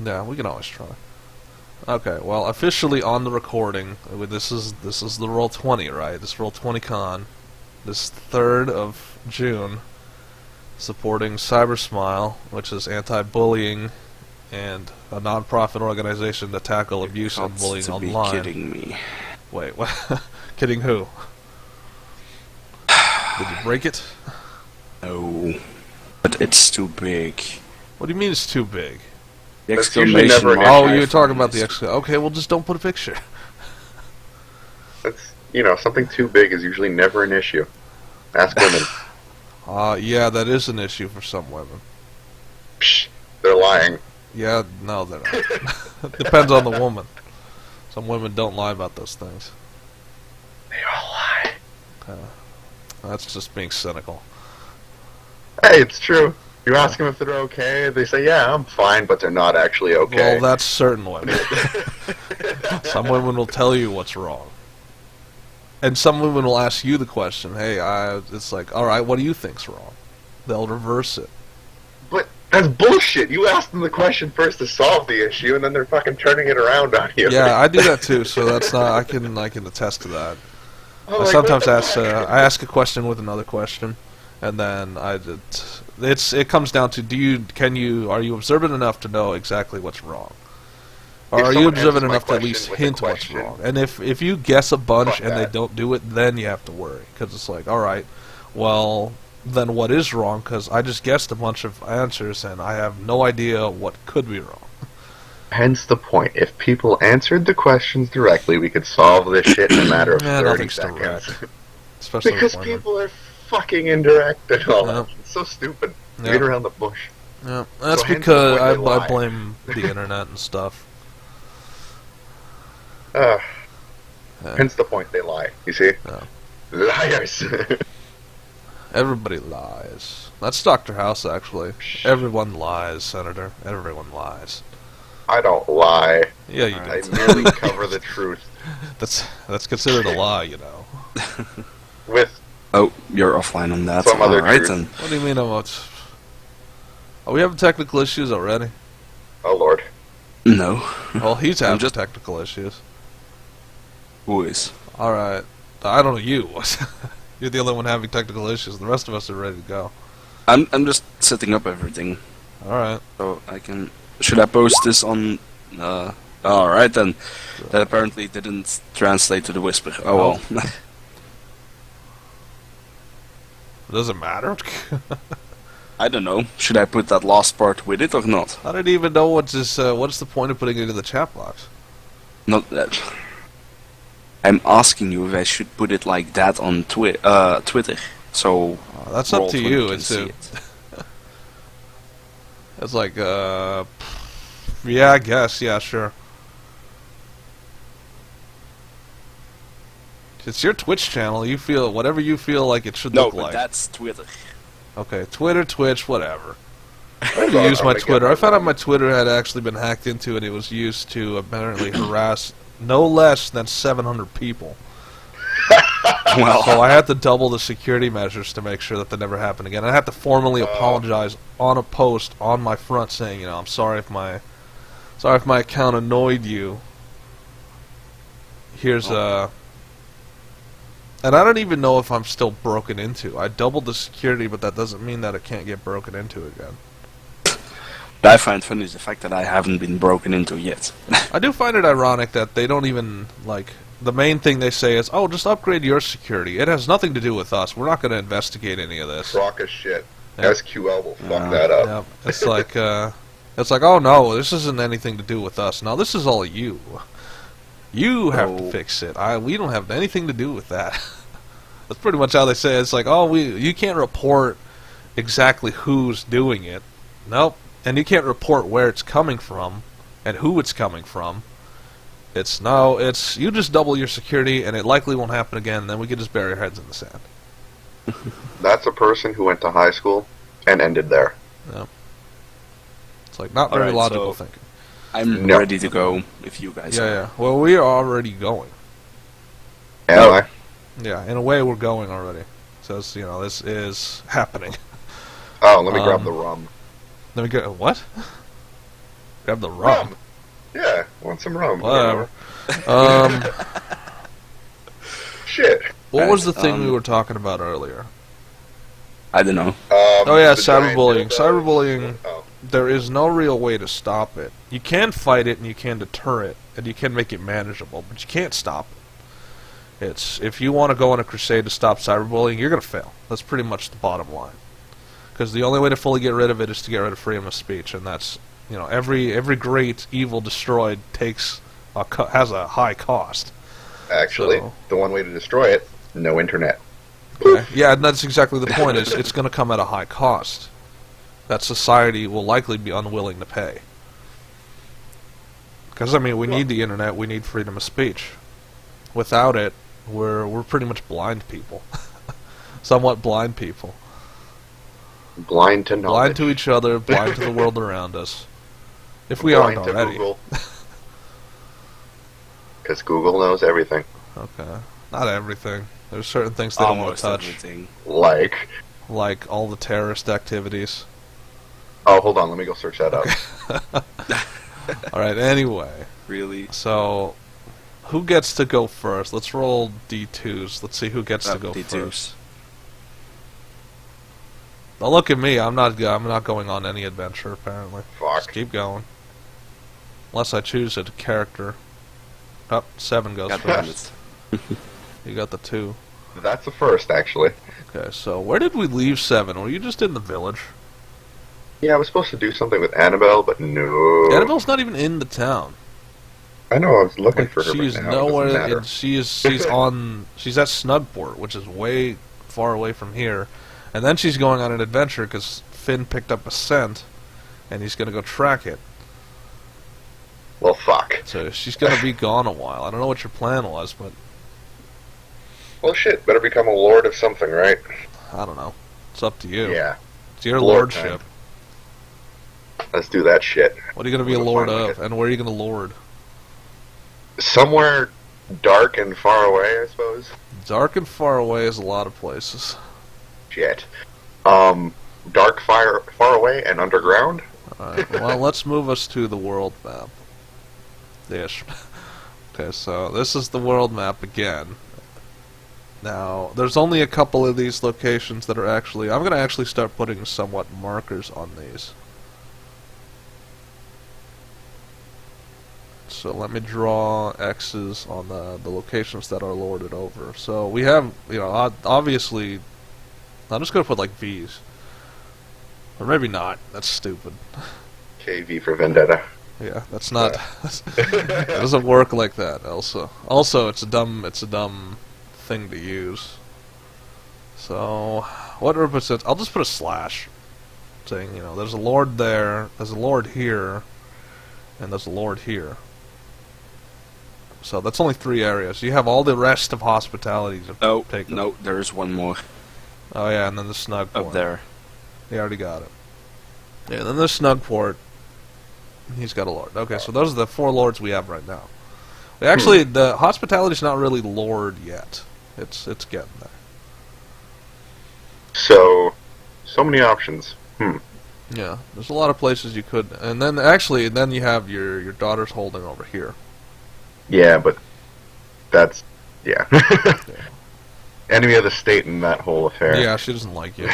Yeah, we can always try. Okay, well, officially on the recording, this is the Roll20, right? This Roll20 Con, this 3rd of June, supporting Cybersmile, which is anti-bullying and a non-profit organization to tackle abuse and bullying online. You've got to be kidding me. Wait, what? Kidding who? Did you break it? No, but it's too big. What do you mean it's too big? The That's usually exclamation never an mark. Oh, issue. you're talking about the okay, well, just don't put a picture. That's, something too big is usually never an issue. Ask women. Yeah, that is an issue for some women. Psh, they're lying. Yeah, no, they're not. Depends on the woman. Some women don't lie about those things. They all lie. That's just being cynical. Hey, it's true. You ask them if they're okay, they say, yeah, I'm fine, but they're not actually okay. Well, that's certain women. Some women will tell you what's wrong. And some women will ask you the question, hey, it's like, alright, what do you think's wrong? They'll reverse it. But that's bullshit. You ask them the question first to solve the issue, and then they're fucking turning it around on you. Yeah, I do that too, so that's not, I can attest to that. Oh, I like, sometimes what the ask, fuck? I ask a question with another question, and then it comes down to are you observant enough to know exactly what's wrong? Or If are you someone observant answers my enough to at question least with a hint what's question, wrong? And if you guess a bunch fuck and they that. don't do it, then you have to worry. Because it's like, alright, well, then what is wrong? Because I just guessed a bunch of answers and I have no idea what could be wrong. Hence the point. If people answered the questions directly, we could solve this shit in a matter of Yeah, 30 nothing's seconds. direct. Especially with Because women. people are fucking indirect and all Yeah. that. It's so stupid. Yeah. Beat around the bush. Yeah, that's So hence because the point they I lie. blame the internet and stuff. Uh, Yeah. Hence the point they lie. You see? Yeah. Liars. Everybody lies. That's Dr. House, actually. Everyone lies, Senator. Everyone lies. I don't lie. Yeah, you I do. merely cover the truth That's considered a lie, you know. with Oh, you're offline on that. Some other Alright truth. then. What do you mean, are we having technical issues already? oh lord. No. Well, he's I'm having just- technical issues. Who is? Alright. I don't know you. You're the only one having technical issues. The rest of us are ready to go. I'm just setting up everything. Alright. So I can... Should I post this on... Alright then. That apparently didn't translate to the whisper. Oh well. Does it matter? I don't know. Should I put that last part with it or not? I don't even know what's the point of putting it in the chat box. Not that. I'm asking you if I should put it like that on Twitter. So... That's up to Roll20 you. can It's see a, it. it's like, yeah, I guess, yeah, sure. It's your Twitch channel. You feel whatever you feel like it should No, look but like. that's Twitter. Okay, Twitter, Twitch, whatever. I Hold to on, use I'm my gonna get Twitter. my I found out phone. my Twitter had actually been hacked into, and it was used to apparently harass no less than 700 people. Well, So I had to double the security measures to make sure that that never happened again. I had to formally apologize on a post on my front saying, I'm sorry if my account annoyed you. Here's and I don't even know if I'm still broken into. I doubled the security, but that doesn't mean that it can't get broken into again. what I find funny is the fact that I haven't been broken into yet. I do find it ironic that they don't even, like, the main thing they say is, oh, just upgrade your security. It has nothing to do with us. We're not going to investigate any of this. Crock as shit. Yeah. SQL will fuck that up. Yeah, it's like, oh no, this isn't anything to do with us. No, this is all you. You have to Oh. fix it. We don't have anything to do with that. That's pretty much how they say it. It's like, oh, you can't report exactly who's doing it. Nope. And you can't report where it's coming from and who it's coming from. It's you just double your security and it likely won't happen again. Then we can just bury our heads in the sand. That's a person who went to high school and ended there. It's like not very Alright, logical so- thinking. I'm No. ready to go if you guys Yeah, are. yeah. Well, we are already going. Am Oh. I? Yeah, in a way, we're going already. So, this is happening. Oh, let me grab Um, the rum. Let me go. What? Grab the rum. Yeah, want some rum. Whatever. Shit. What was the thing we were talking about earlier? I don't know. Oh yeah, the giant cyberbullying. dildos. Cyberbullying, Oh. there is no real way to stop it. You can fight it and you can deter it, and you can make it manageable, but you can't stop it. If you want to go on a crusade to stop cyberbullying, you're going to fail. That's pretty much the bottom line. Because the only way to fully get rid of it is to get rid of freedom of speech, and that's, every great evil destroyed has a high cost. Actually, So- the one way to destroy it, no internet. Okay. Yeah, and that's exactly the point. Is it's going to come at a high cost that society will likely be unwilling to pay. Because we need the internet, we need freedom of speech. Without it, we're pretty much blind people, somewhat blind people, Blind to knowledge. blind to each other, blind to the world around us. If we aren't Blind to already. Google. Because Google knows everything. Okay, not everything. There's certain things they don't want Almost to touch, everything. like all the terrorist activities. Oh, hold on, let me go search that up. All right. Anyway, Really? so who gets to go first? Let's roll D2s. Let's see who gets to go D2s. first. Now look at me. I'm not going on any adventure apparently. Just Fuck. keep going. Unless I choose a character. Oh, 7 goes Got first. it. You got the 2. That's the first, actually. Okay, so where did we leave 7? Were you just in the village? Yeah, I was supposed to do something with Annabelle, but no. Annabelle's not even in the town. I know, I was looking Like, for her, she's but now it doesn't nowhere. matter. She's she's at Snugport, which is way far away from here. And then she's going on an adventure because Finn picked up a scent, and he's gonna go track it. Well, fuck. So she's gonna be gone a while. I don't know what your plan was, but Well, shit, better become a lord of something, right? I don't know. It's up to you. Yeah, It's your Lord lordship. let's do that shit. What are you gonna be a We'll lord find of, it. and where are you gonna lord? Somewhere dark and far away, I suppose. Dark and far away is a lot of places. Shit. Dark, far away, and underground? Alright, well, let's move us to the world map. Ish. Okay, so this is the world map again. Now, there's only a couple of these locations that are actually... I'm going to actually start putting somewhat markers on these. So let me draw X's on the locations that are lorded over. So we have, obviously... I'm just going to put, like, V's. Or maybe not. That's stupid. KV for Vendetta. Yeah, that's not... it doesn't work like that, Elsa. Also, it's a dumb thing to use. So, what represents... I'll just put a slash. Saying, there's a lord there, there's a lord here, and there's a lord here. So that's only 3 areas. You have all the rest of hospitality to Oh, take. no, there's one more Oh yeah, and then the snug port. up there. He already got it. Yeah, and then the snug port. He's got a lord. Okay, so those are the 4 lords we have right now. Actually, the hospitality's not really lord yet. It's getting there. So many options. Yeah, there's a lot of places you could, and then actually, then you have your daughter's holding over here. Yeah, but that's... Yeah. Enemy of the state in that whole affair. Yeah, she doesn't like you.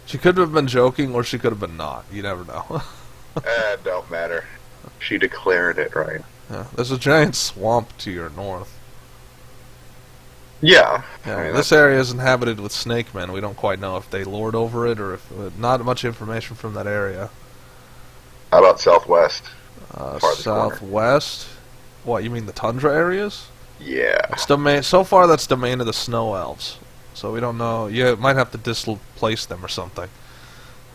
She could have been joking, or she could have been not. You never know. Don't matter. She declared it, right? Yeah, there's a giant swamp to your north. Yeah. Yeah, I mean, this area is inhabited with snake men. We don't quite know if they lord over it or if... not much information from that area. how about Southwest? Farthest corner. Southwest? What, you mean the tundra areas? Yeah. It's domain. So far, that's domain of the snow elves. So we don't know. You might have to displace them or something.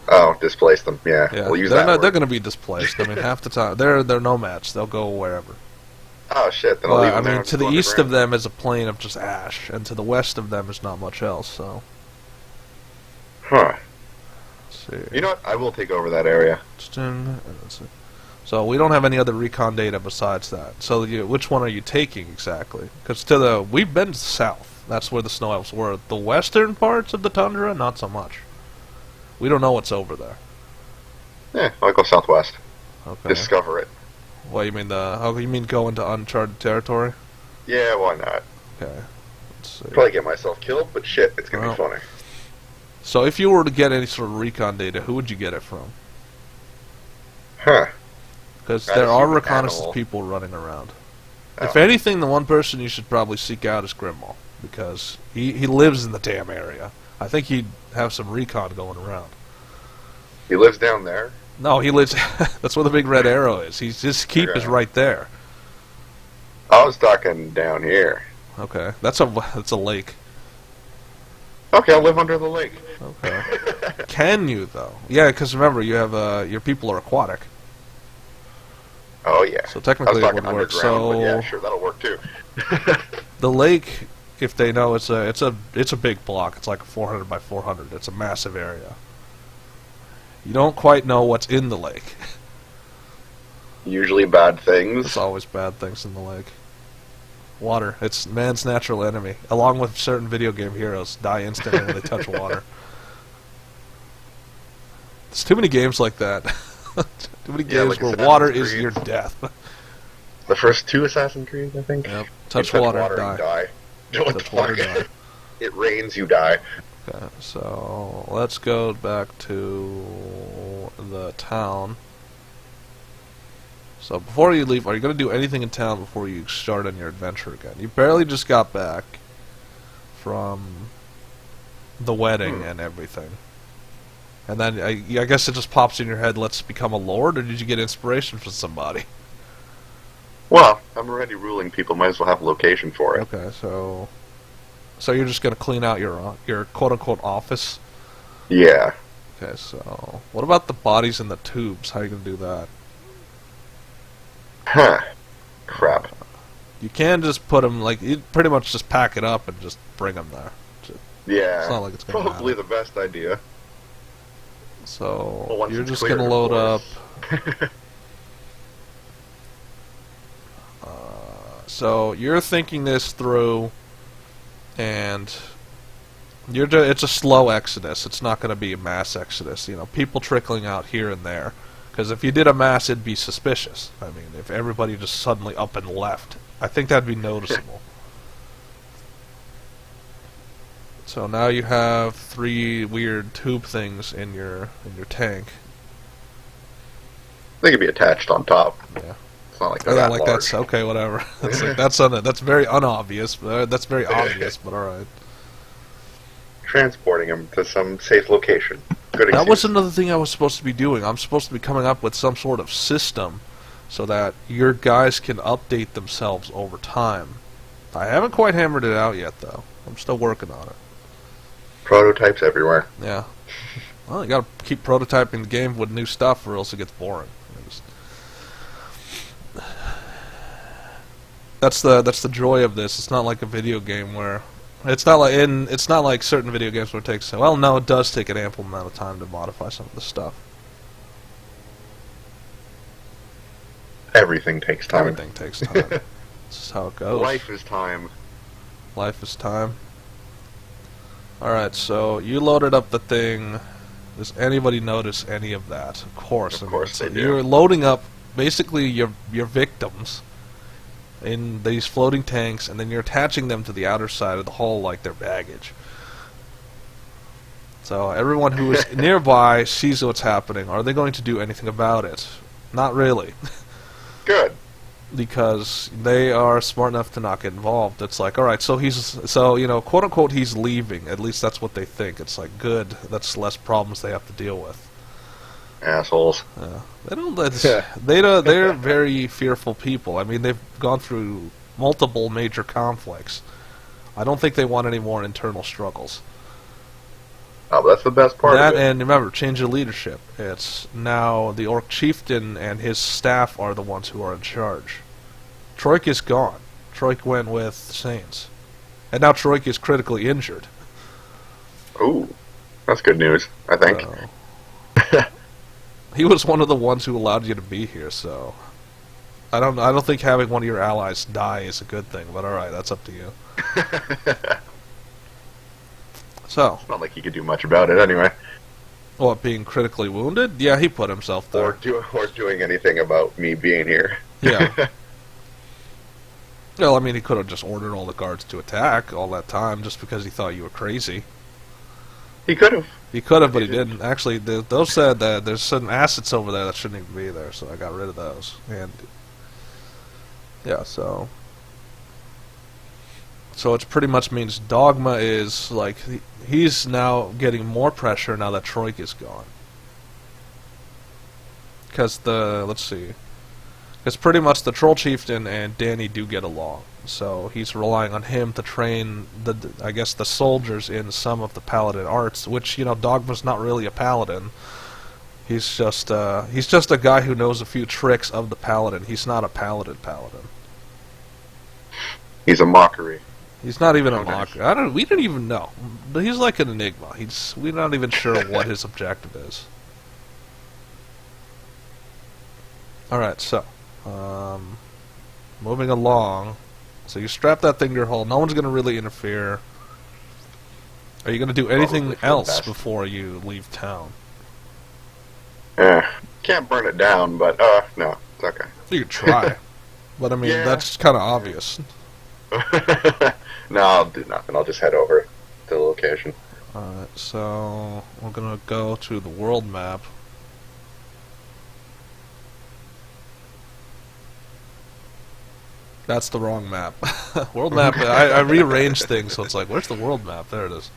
Oh, displace them. Yeah. Yeah, We'll use they're that not, word. they're going to be displaced. I mean, half the time they're nomads. They'll go wherever. Oh, shit. Then I'll Well, leave I them there mean, and to go the east of underground. them is a plain of just ash, and to the west of them is not much else. So, Huh. let's see. You know what? I will take over that area. So we don't have any other recon data besides that. So which one are you taking exactly? Because we've been south. That's where the snow elves were. The western parts of the tundra, not so much. We don't know what's over there. Yeah, I'll go Southwest. Okay. discover it. What, you mean you mean go into uncharted territory? Yeah, why not? Okay. Let's see. Probably get myself killed, but shit, it's gonna Well. be funny. So if you were to get any sort of recon data, who would you get it from? Huh. Because I'd there are assume an reconnaissance animal. people running around. Oh. If anything, the one person you should probably seek out is Grimmauld, because he lives in the damn area. I think he'd have some recon going around. He lives down there? No, he lives... that's where the big red arrow is. His keep is Okay. right there. I was talking down here. Okay, that's a lake. Okay, I'll live under the lake. Okay. Can you, though? Yeah, because remember, you have your people are aquatic. Oh, yeah. So I was technically it talking would work. underground, So but yeah, sure, that'll work too. the lake, if they know, it's a big block. It's like 400 by 400. It's a massive area. You don't quite know what's in the lake. Usually bad things. There's always bad things in the lake. Water. It's man's natural enemy. Along with certain video game heroes, die instantly when they touch water. There's too many games like that. Too many Yeah, games like where Assassin's water is Creed. your death. The first 2 Assassin's Creed, I think. Yep. You Touch water, and die. die. What the Touch water, fuck? die. It rains, you die. Okay, so let's go back to the town. So before you leave, are you going to do anything in town before you start on your adventure again? You barely just got back from the wedding and everything. And then I guess it just pops in your head, let's become a lord, or did you get inspiration from somebody? Well, I'm already ruling people. Might as well have a location for it. Okay, so you're just going to clean out your quote-unquote office? Yeah. Okay, so what about the bodies in the tubes? How are you going to do that? Huh. Crap. You can just put them, like, you pretty much just pack it up and just bring them there. Yeah. It's not like it's going to Probably matter. the best idea. So Well, once you're it's just cleared, going to of load up. course. So you're thinking this through, and it's a slow exodus. It's not going to be a mass exodus. You know, people trickling out here and there. Because if you did a mass, it'd be suspicious. I mean, if everybody just suddenly up and left, I think that'd be noticeable. So now you have 3 weird tube things in your tank. They could be attached on top. Yeah. It's not like they're Yeah, that like large. that's okay, whatever. That's like, that's very unobvious. That's very obvious, but all right. Transporting them to some safe location. Good That was excuse. another thing I was supposed to be doing. I'm supposed to be coming up with some sort of system so that your guys can update themselves over time. I haven't quite hammered it out yet, though. I'm still working on it. Prototypes everywhere. Yeah. Well, you gotta keep prototyping the game with new stuff, or else it gets boring. That's the joy of this. It's not like a video game where it's not like certain video games where it takes. Well, no, it does take an ample amount of time to modify some of the stuff. Everything takes time. Everything takes time. That's just how it goes. Life is time. Life is time. Alright, so you loaded up the thing. Does anybody notice any of that? Of course. Of course so they do. You're loading up basically your victims in these floating tanks, and then you're attaching them to the outer side of the hull like they're baggage. So everyone who is nearby sees what's happening. Are they going to do anything about it? Not really. Good. Because they are smart enough to not get involved. It's like, alright, so quote unquote, he's leaving. At least that's what they think. It's like, good, that's less problems they have to deal with. Assholes. They don't. They're very fearful people. I mean, they've gone through multiple major conflicts. I don't think they want any more internal struggles. Oh, but that's the best part That, of it. and remember, change of leadership. It's now the Orc Chieftain and his staff are the ones who are in charge. Troik is gone. Troik went with Saints. And now Troik is critically injured. Ooh, that's good news, I think. He was one of the ones who allowed you to be here, so I don't think having one of your allies die is a good thing, but alright, that's up to you. So, Not like he could do much about it anyway. What, being critically wounded? Yeah, he put himself there. Or doing anything about me being here. Yeah. Well, I mean, he could have just ordered all the guards to attack all that time just because he thought you were crazy. He could have. He could have, but he didn't. Actually, those said that there's certain assets over there that shouldn't even be there, so I got rid of those. And yeah, so it pretty much means Dogma is like he's now getting more pressure now that Troik is gone. Because let's see. Because pretty much the Troll Chieftain and Danny do get along, so he's relying on him to train the soldiers in some of the paladin arts, which, you know, Dogma's not really a paladin. He's just a guy who knows a few tricks of the paladin. He's not a paladin. He's a mockery. He's not even a Nice. mocker. We don't even know. But he's like an enigma. We're not even sure what his objective is. Alright, so moving along. So you strap that thing to your hull. No one's going to really interfere. Are you going to do anything Probably for the else best. before you leave town? Can't burn it down, but no, it's okay. You could try. But I mean, Yeah. that's kind of obvious. No, I'll do nothing. I'll just head over to the location. Alright, so we're going to go to the world map. That's the wrong map. World map, I rearranged things, so it's like, where's the world map? There it is.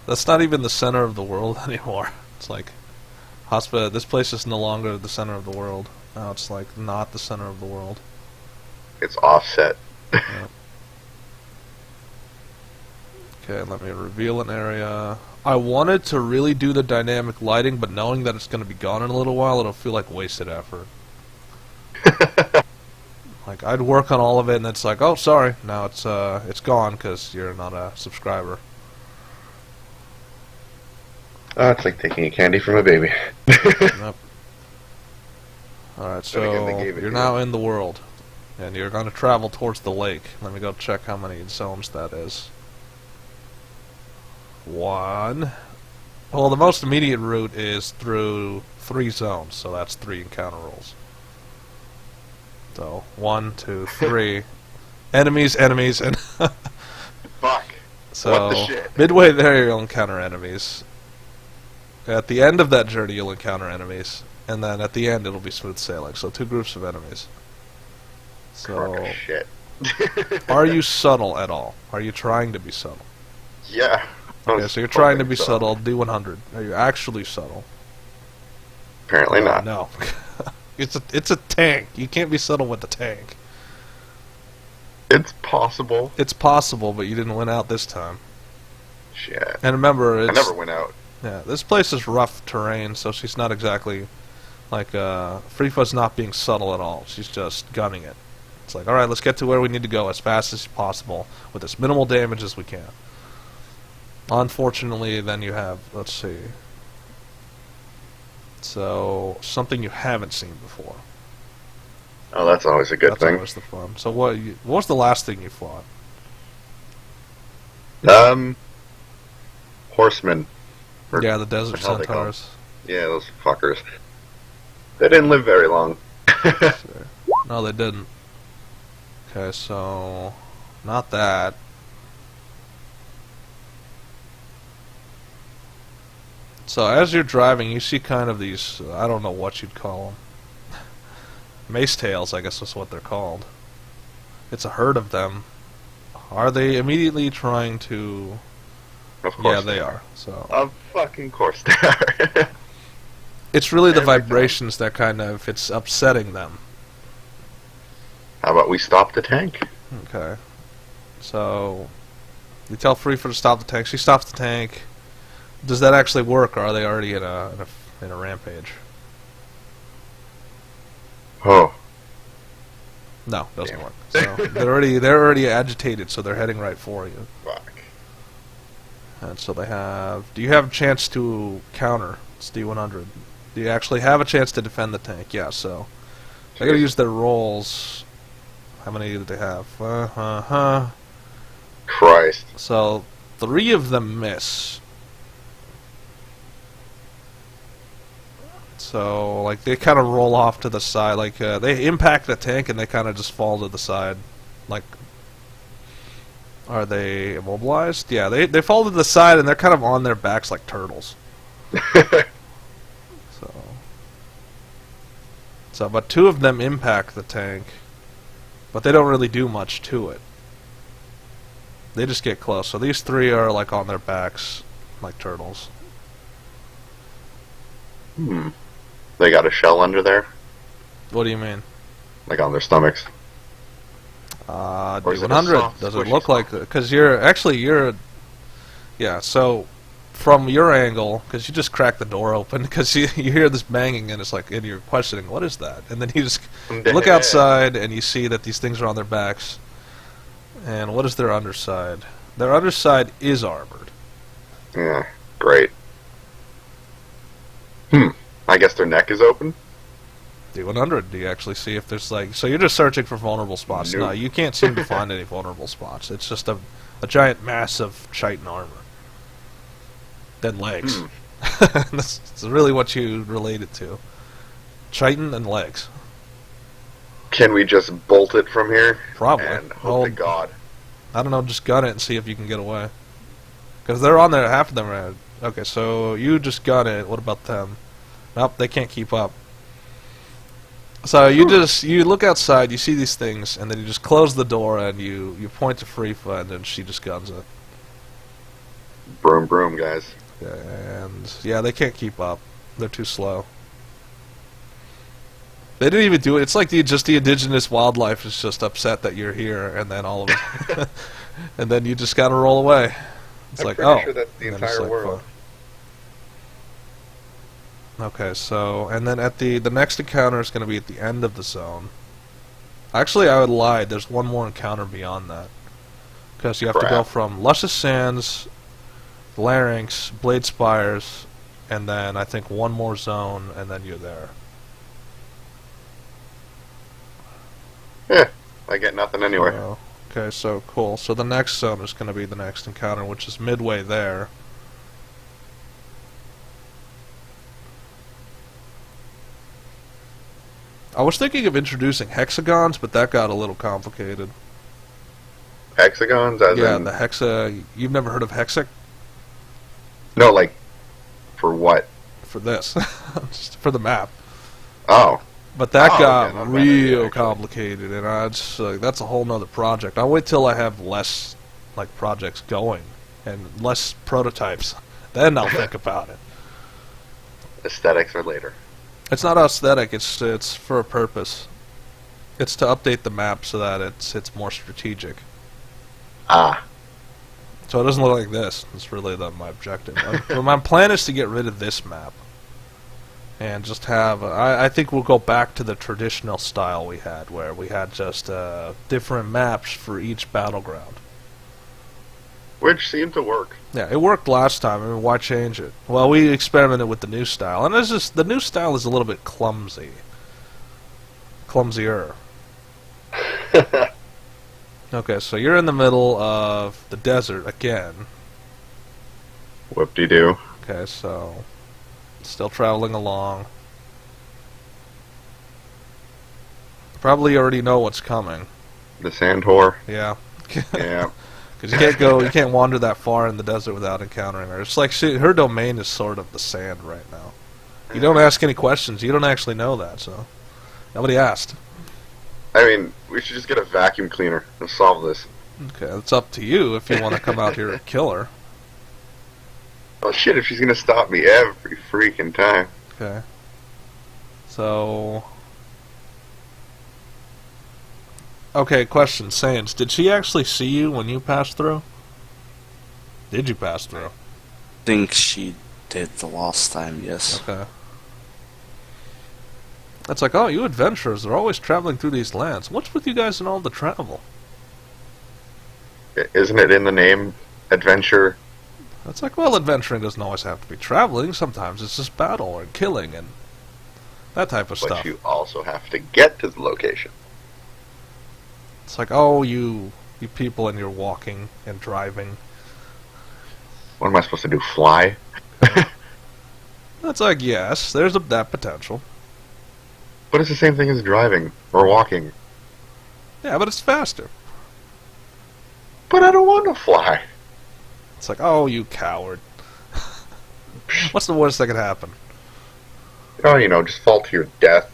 That's not even the center of the world anymore. It's like, this place is no longer the center of the world. Now it's like, not the center of the world. It's offset. Yeah. Okay, let me reveal an area. I wanted to really do the dynamic lighting, but knowing that it's going to be gone in a little while, it'll feel like wasted effort. Like, I'd work on all of it, and it's like, oh, sorry, now it's gone because you're not a subscriber. Oh, it's like taking a candy from a baby. Yep. Alright, Then again, they so gave it you're to now you. in the world, and you're going to travel towards the lake. Let me go check how many zones that is. 1. Well, the most immediate route is through 3 zones, so that's 3 encounter rolls. So, 1, 2, 3. Enemies, and... Fuck. So, What the shit? midway there you'll encounter enemies. At the end of that journey you'll encounter enemies. And then at the end it'll be smooth sailing. So 2 groups of enemies. Crock So, of shit. are you subtle at all? Are you trying to be subtle? Yeah. Okay, so you're trying to be subtle. D100. Are you actually subtle? Apparently not. No. It's a tank. You can't be subtle with the tank. It's possible. It's possible, but you didn't win out this time. Shit. And remember, I it's, never went out. yeah, this place is rough terrain, so she's not exactly like Frifa's not being subtle at all. She's just gunning it. It's like, all right, let's get to where we need to go as fast as possible with as minimal damage as we can. Unfortunately, then you have, let's see. So, something you haven't seen before. Oh, that's always a good That's thing. always the fun. So what was the last thing you fought? Horsemen. Or- Yeah, the Desert what the hell they call Centaurs. Yeah, those fuckers. They didn't live very long. No, they didn't. Okay, so not that. So as you're driving, you see kind of these, I don't know what you'd call them. Mace tails, I guess is what they're called. It's a herd of them. Are they immediately trying to... Of course. Yeah, they are. So Of fucking course they are. it's really the Every time. vibrations that kind of, it's upsetting them. How about we stop the tank? Okay. So you tell Freefor to stop the tank. She stops the tank. Does that actually work, or are they already in a rampage? Oh. No, doesn't Damn work. it. So they're already agitated, so they're heading right for you. Fuck. And so they have. Do you have a chance to counter? It's D100. Do you actually have a chance to defend the tank? Yeah. So they gotta use their rolls. How many did they have? Christ. So 3 of them miss. So, like, they kind of roll off to the side. Like, they impact the tank and they kind of just fall to the side. Like, are they immobilized? Yeah, they fall to the side and they're kind of on their backs like turtles. So, but 2 of them impact the tank. But they don't really do much to it. They just get close. So these 3 are, like, on their backs like turtles. They got a shell under there? What do you mean? Like on their stomachs? Or is it a D100. soft, Does it squishy look like... Because you're... Yeah, so from your angle, because you just crack the door open, because you hear this banging and it's like, and you're questioning, what is that? And then you just look outside and you see that these things are on their backs. And what is their underside? Their underside is armored. Yeah, great. I guess their neck is open? D100, do you actually see if there's like... So you're just searching for vulnerable spots. Nope. No, you can't seem to find any vulnerable spots. It's just a giant mass of chitin armor. Then legs. That's really what you relate it to. Chitin and legs. Can we just bolt it from here? Probably. And hope to God. I don't know, just gun it and see if you can get away. Because they're on there, half of them are... Okay, so you just gun it, what about them? Nope, they can't keep up. So you look outside, you see these things, and then you just close the door and you point to Freefa, and then she just guns it. Broom, broom, guys. And yeah, they can't keep up. They're too slow. They didn't even do it. It's like the indigenous wildlife is just upset that you're here, and then all of it, and then you just gotta roll away. It's I'm like, pretty oh, sure that's the and then it's entire like, world. fuck. Okay, so, and then at the next encounter is going to be at the end of the zone. Actually, I would lie. There's one more encounter beyond that. Because you have to go from Luscious Sands, Larynx, Blade Spires, and then I think one more zone, and then you're there. Yeah, I get nothing anywhere. So, okay, so cool. So the next zone is going to be the next encounter, which is midway there. I was thinking of introducing hexagons, but that got a little complicated. Hexagons? As Yeah, in... the hexa... You've never heard of hexac? No, like, for what? For this. Just for the map. Oh. But that got okay, not bad real idea, actually. complicated, and I just, that's a whole nother project. I'll wait till I have less, like, projects going, and less prototypes. Then I'll think about it. Aesthetics are later. It's not aesthetic, it's for a purpose. It's to update the map so that it's more strategic. Ah. So it doesn't look like this. That's really my objective. My plan is to get rid of this map. And just have... I think we'll go back to the traditional style we had, where we had just different maps for each battleground. Which seemed to work. Yeah, it worked last time. I mean, why change it? Well, we experimented with the new style. And the new style is a little bit clumsy. Clumsier. Okay, so you're in the middle of the desert again. Whoop-de-doo. Okay, so... Still traveling along. Probably already know what's coming. The sand whore. Yeah. Yeah. Because you can't wander that far in the desert without encountering her. It's like her domain is sort of the sand right now. You don't ask any questions. You don't actually know that, so... Nobody asked. I mean, we should just get a vacuum cleaner and solve this. Okay, it's up to you if you want to come out here and kill her. Oh shit, if she's gonna stop me every freaking time. Okay. So... Okay, question, Sans. Did she actually see you when you passed through? Did you pass through? I think she did the last time, yes. Okay. It's like, oh, you adventurers are always traveling through these lands. What's with you guys and all the travel? Isn't it in the name, adventure? It's like, well, adventuring doesn't always have to be traveling. Sometimes it's just battle and killing and that type of But stuff. you also have to get to the location. It's like, oh, you You people and your walking and driving. What am I supposed to do? Fly? That's like, yes, there's that potential. But it's the same thing as driving or walking. Yeah, but it's faster. But I don't want to fly. It's like, oh, you coward. What's the worst that could happen? Oh, just fall to your death.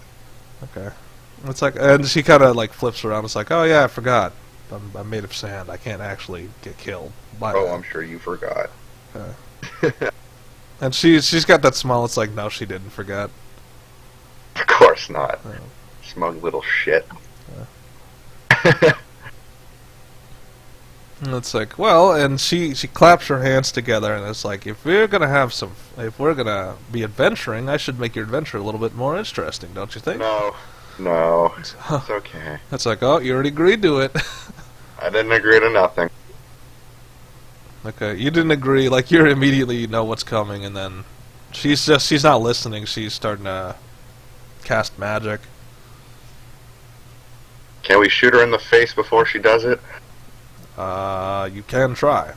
Okay. It's like, and she kind of like flips around. It's like, oh yeah, I forgot. I'm made of sand. I can't actually get killed. I'm sure you forgot. And she's got that smile. It's like, no, she didn't forget. Of course not. Oh. Smug little shit. And it's like, well, and she claps her hands together, and it's like, if we're gonna be adventuring, I should make your adventure a little bit more interesting, don't you think? No, it's okay. It's like, oh, you already agreed to it. I didn't agree to nothing. Okay, you didn't agree. Like, you're immediately, you know what's coming, and then she's not listening. She's starting to cast magic. Can we shoot her in the face before she does it? You can try.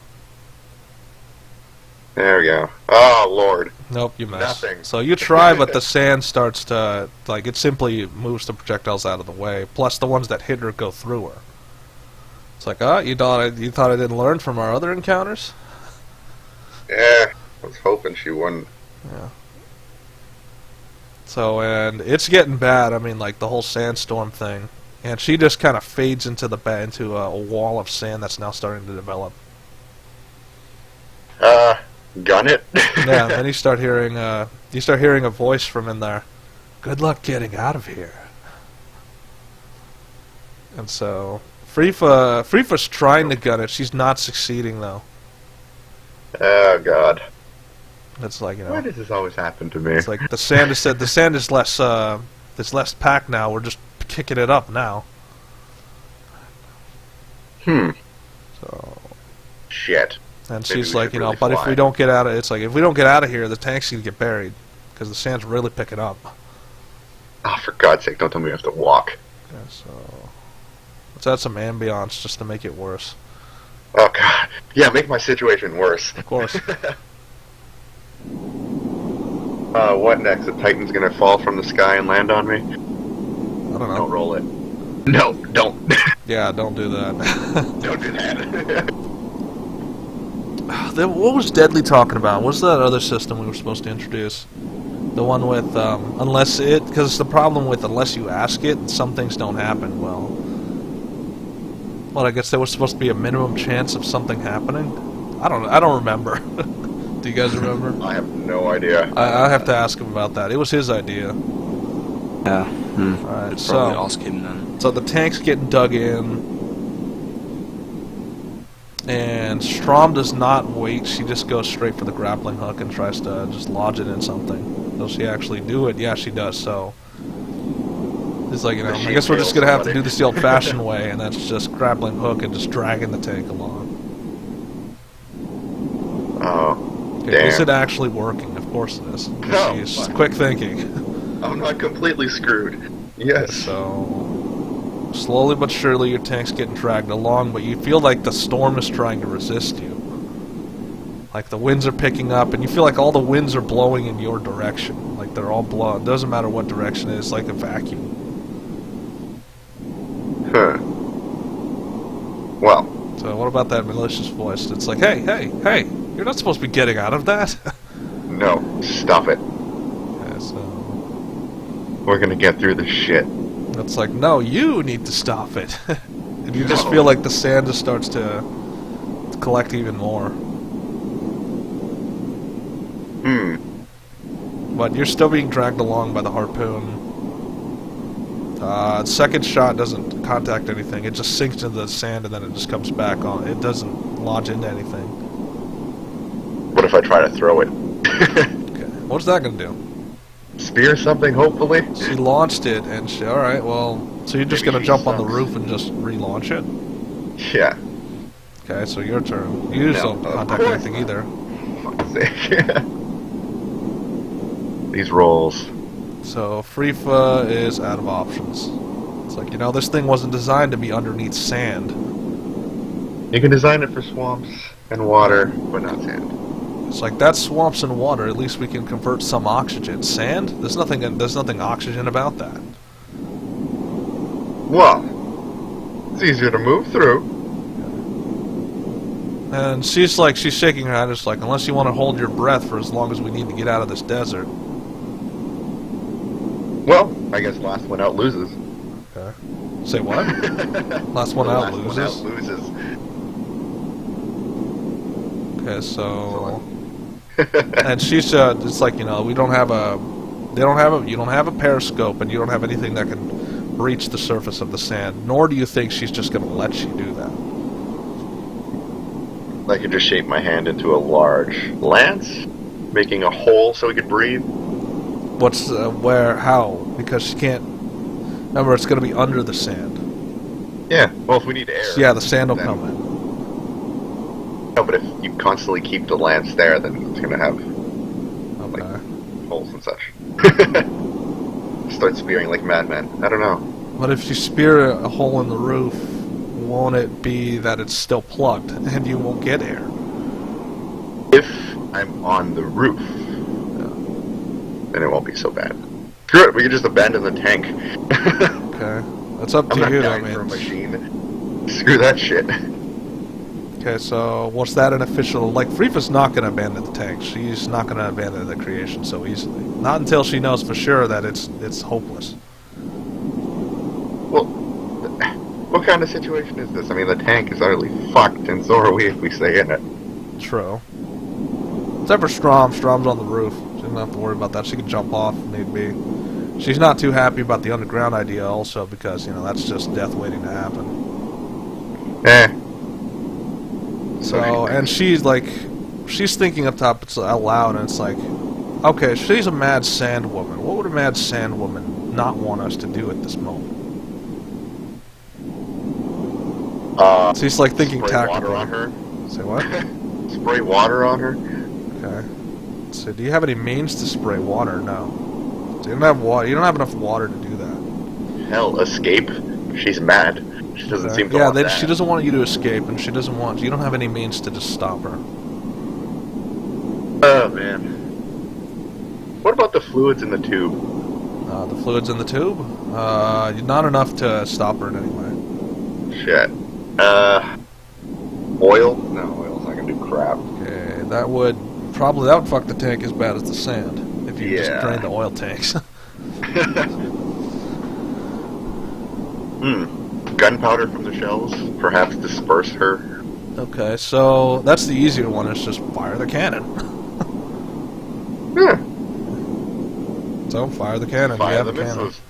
There we go. Oh, Lord. Nope, you missed. Nothing. So you try, but the sand starts to, like, it simply moves the projectiles out of the way. Plus, the ones that hit her go through her. It's like, oh, you thought I didn't learn from our other encounters? Yeah, I was hoping she wouldn't. Yeah. So, and it's getting bad. I mean, like, the whole sandstorm thing. And she just kind of fades into a wall of sand that's now starting to develop. Gun it? Yeah, and then you start hearing a voice from in there. Good luck getting out of here. And so, Frifa's trying to gun it. She's not succeeding, though. Oh, God. It's like, Why does this always happen to me? It's like the sand is less it's less packed now. We're just kicking it up now. So. Shit. And Maybe she's we like, should really but if fly. we don't get out of, it's like if we don't get out of here, the tank's gonna get buried because the sand's really picking up. Oh, for God's sake! Don't tell me we have to walk. Yeah, so let's add some ambiance just to make it worse. Oh God! Yeah, make my situation worse. Of course. What next? The Titan's gonna fall from the sky and land on me? I don't know. Don't roll it. No, don't. Yeah, don't do that. Don't do that. What was Deadly talking about? What's that other system we were supposed to introduce? The one with, because the problem with unless you ask it, some things don't happen. Well, I guess there was supposed to be a minimum chance of something happening? I don't remember. Do you guys remember? I have no idea. I have to ask him about that. It was his idea. Yeah. Alright, I'd probably ask him then. So the tank's getting dug in. And Strom does not wait. She just goes straight for the grappling hook and tries to just lodge it in something. Does she actually do it? Yeah, she does. So it's like, I guess we're just going to have to do this the old-fashioned way, and that's just grappling hook and just dragging the tank along. Oh, Okay, damn. is it actually working? Of course it is. No, She's fuck. quick thinking. I'm not completely screwed. Yes. So, slowly but surely your tank's getting dragged along, but you feel like the storm is trying to resist you. Like the winds are picking up, and you feel like all the winds are blowing in your direction. Like they're all blowing. It doesn't matter what direction it is, like a vacuum. Huh. Well. So what about that malicious voice? It's like, hey, you're not supposed to be getting out of that. No, stop it. Yeah, so We're gonna get through this shit. it's like, no, you need to stop it. And you just feel like the sand just starts to collect even more. But you're still being dragged along by the harpoon. Second shot doesn't contact anything. It just sinks into the sand and then it just comes back on. It doesn't lodge into anything. What if I try to throw it? Okay. What's that going to do? Spear something, hopefully? She launched it and she... Alright, well... So you're just Maybe going to she jump on the sucks. roof and just relaunch it? Yeah. Okay, so your turn. You just don't of contact course anything not. either. Fuck's sake. These rolls. So Frifa is out of options. It's like, this thing wasn't designed to be underneath sand. You can design it for swamps and water, but not sand. It's like, that's swamps and water. At least we can convert some oxygen. Sand? There's nothing oxygen about that. Well, it's easier to move through. And she's shaking her head. It's like, unless you want to hold your breath for as long as we need to get out of this desert. Well, I guess last one out loses. Okay. Say what? Last one out loses. Last one out loses. Okay, so and she's it's like, you know, you don't have a periscope, and you don't have anything that can reach the surface of the sand. Nor do you think she's just going to let you do that. I could just shape my hand into a large lance, making a hole so we could breathe. What's where? How? Because she can't. Remember, it's going to be under the sand. Yeah. Well, if we need air. Yeah, the sand will then... come in. No, but if you constantly keep the lance there, then it's going to have Okay. holes and such. Start spearing like madmen. I don't know. But if you spear a hole in the roof, won't it be that it's still plugged and you won't get air? If I'm on the roof, then it won't be so bad. Screw it, we can just abandon the tank. Okay, that's up to I'm not you. dying for a machine. Screw that shit. Okay, so was that an official... Like, Frifa's not going to abandon the tank. She's not going to abandon the creation so easily. Not until she knows for sure that it's hopeless. Well, what kind of situation is this? I mean, the tank is utterly fucked, and so are we if we stay in it. True. Except for Strom. Strom's on the roof. She doesn't have to worry about that. She can jump off if need be. She's not too happy about the underground idea also because, you know, that's just death waiting to happen. So, and she's like, she's thinking up top out loud, and it's like, okay, she's a mad sand woman. What would a mad sand woman not want us to do at this moment? So she's like thinking tactically. Water on her. Say what? Spray water on her. Okay. So, do you have any means to spray water? No. So you don't have water. You don't have enough water to do that. Hell, escape. She's mad. She doesn't seem to want that. She doesn't want you to escape, and she doesn't want... You don't have any means to just stop her. Oh, man. What about the fluids in the tube? The fluids in the tube? Not enough to stop her in any way. Shit. Oil? No, oil's not gonna do crap. Okay, that would fuck the tank as bad as the sand. If you just drain the oil tanks. Gunpowder from the shells? Perhaps disperse her? Okay, so that's the easier one, is just fire the cannon. Yeah. So, fire the cannon. Fire the missiles.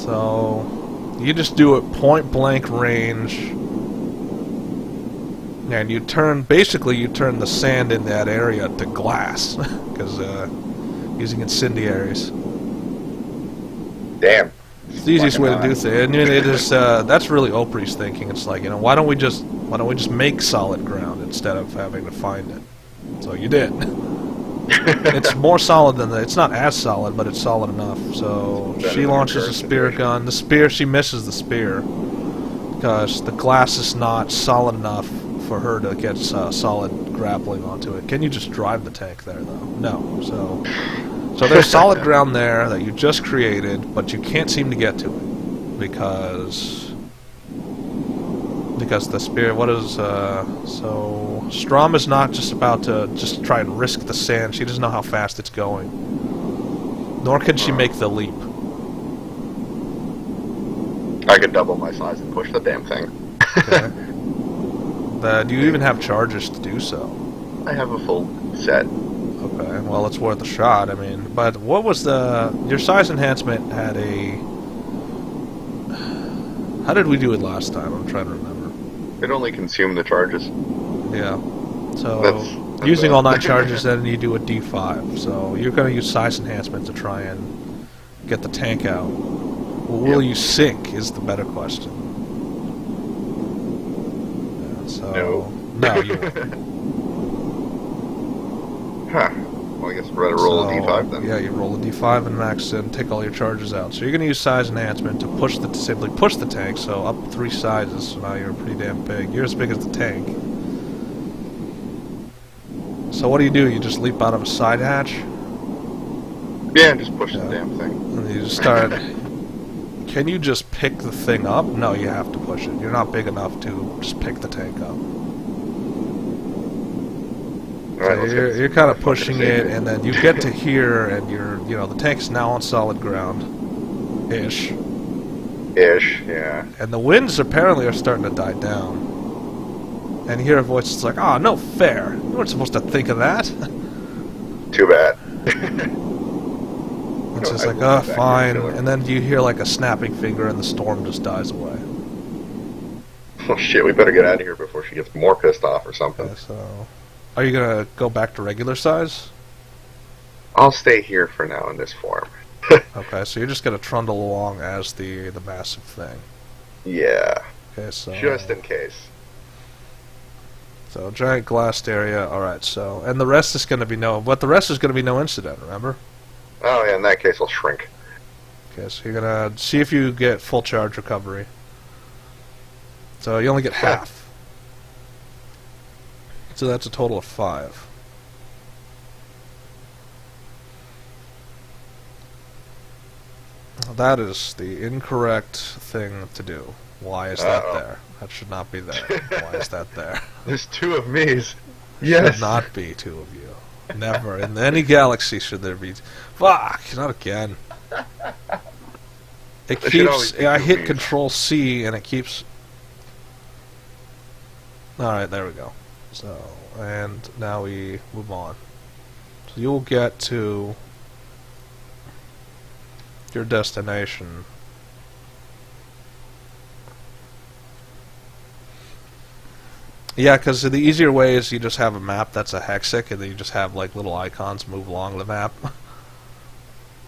So, you just do it point blank range, and you turn the sand in that area to glass, because using incendiaries. Damn. It's the easiest way to do things. I mean, it is. That's really Opri's thinking. It's like, you know, why don't we just make solid ground instead of having to find it? So you did. It's more solid than it's not as solid, but it's solid enough. So she launches a spear gun. The spear, she misses the spear because the glass is not solid enough for her to get solid grappling onto it. Can you just drive the tank there, though? No. So there's solid ground there that you just created, but you can't seem to get to it because the spear. What is so? Strom is not just about to just try and risk the sand. She doesn't know how fast it's going, nor can she make the leap. I could double my size and push the damn thing. Okay. Do you even have charges to do so? I have a full set. Okay, well, it's worth a shot. I mean, but what was your size enhancement had a... How did we do it last time? I'm trying to remember. It only consumed the charges. Yeah. So, that's using all 9 charges, then you do a D5. So, you're going to use size enhancement to try and get the tank out. Well, will you sink is the better question. Yeah, so, no, you won't. Huh. Well, I I guess we're going to roll a d5 then. Yeah, you roll a d5 and max and take all your charges out. So you're going to use size enhancement to simply push the tank, so up 3 sizes, so now you're pretty damn big. You're as big as the tank. So what do? You just leap out of a side hatch? Yeah, and just push the damn thing. And you just start... Can you just pick the thing up? No, you have to push it. You're not big enough to just pick the tank up. So you're kind of pushing it, and then you get to here, and the tank's now on solid ground, ish. Yeah. And the winds apparently are starting to die down. And you hear a voice that's like, "Oh, no fair! You weren't supposed to think of that." Too bad. It's just like, "Oh, fine." And then you hear like a snapping finger, and the storm just dies away. Oh shit! We better get out of here before she gets more pissed off or something. Okay, so. Are you gonna go back to regular size? I'll stay here for now in this form. Okay, so you're just gonna trundle along as the massive thing. Yeah. Okay, so just in case. So giant glassed area. All right. So and the rest is gonna be no incident. Remember? Oh yeah. In that case, I'll shrink. Okay, so you're gonna see if you get full charge recovery. So you only get half. So that's a total of 5. That is the incorrect thing to do. Why is that there? That should not be there. Why is that there? There's 2 of me's. Yes. Should not be 2 of you. Never. In any galaxy should there be... Fuck! Not again. It keeps... I hit Control C and it keeps... Alright, there we go. So, and now we move on. So you'll get to your destination. Yeah, because the easier way is you just have a map that's a hexic, and then you just have like little icons move along the map.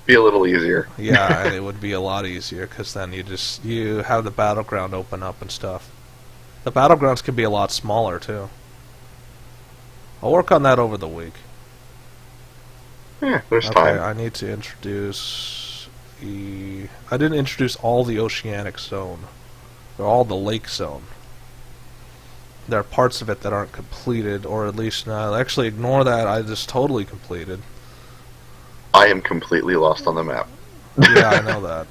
Be a little easier. Yeah, and it would be a lot easier, because then you have the battleground open up and stuff. The battlegrounds can be a lot smaller, too. I'll work on that over the week. Yeah, there's Okay, time. I need to introduce the... I didn't introduce all the oceanic zone. Or all the lake zone. There are parts of it that aren't completed, or at least... actually, ignore that. I just totally completed. I am completely lost on the map. Yeah, I know that.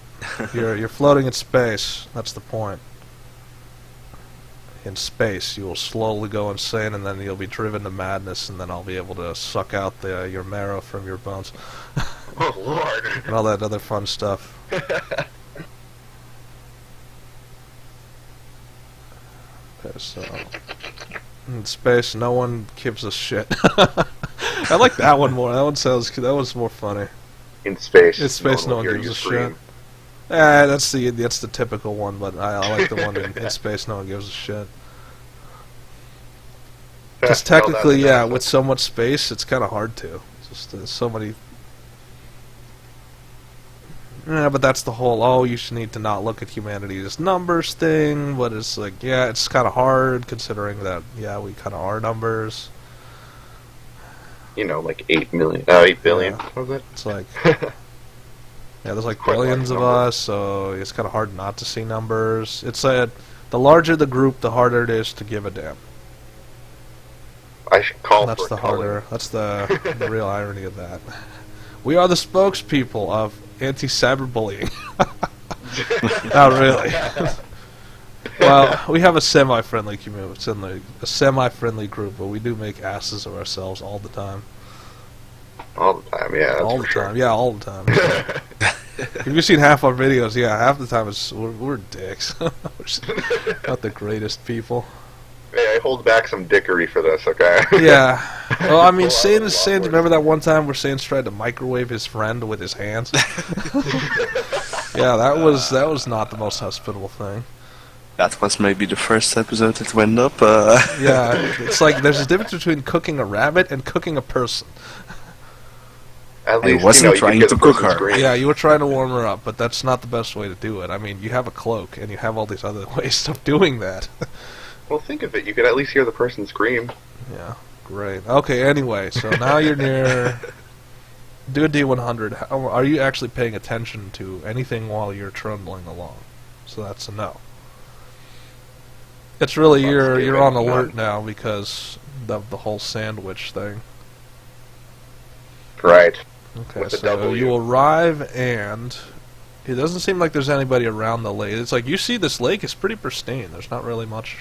You're floating in space. That's the point. In space, you will slowly go insane, and then you'll be driven to madness, and then I'll be able to suck out your marrow from your bones. Oh, Lord. And all that other fun stuff. Okay, so... In space, no one gives a shit. I like that one more. That one's more funny. In space. In space, no one gives a shit. That's the typical one, but I like the one in space, no one gives a shit. Because technically, yeah, with so much space, it's kind of hard to. Just so many... Yeah, but that's the whole, you should need to not look at humanity as numbers thing, but it's like, yeah, it's kind of hard, considering that, yeah, we kind of are numbers. You know, like 8 billion. Yeah. Was it? It's like... Yeah, there's like billions of us, so it's kind of hard not to see numbers. It's the larger the group, the harder it is to give a damn. I should call That's for the harder. That's the real irony of that. We are the spokespeople of anti-cyberbullying. Not really. Well, we have a semi-friendly community. It's in a semi-friendly group, but we do make asses of ourselves all the time. All the time, yeah. That's all the sure. time, yeah, all the time. If you've seen half our videos, yeah, half the time we're dicks. We're not the greatest people. Hey, I hold back some dickery for this, okay? Yeah. Well, I mean, Sans, remember that one time where Sans tried to microwave his friend with his hands? Yeah, that was not the most hospitable thing. That was maybe the first episode that went up. Yeah, it's like there's a difference between cooking a rabbit and cooking a person. At least, I wasn't you trying get to the cook person's her. screen. Yeah, you were trying to warm her up, but that's not the best way to do it. I mean, you have a cloak, and you have all these other ways of doing that. Well, think of it. You could at least hear the person scream. Yeah, great. Okay, anyway, so now you're near Do a D100. How, are you actually paying attention to anything while you're trundling along? So that's a no. It's really you're on alert now because of the whole sandwich thing. Right. Okay, so you arrive and it doesn't seem like there's anybody around the lake. It's like you see this lake is pretty pristine. There's not really much.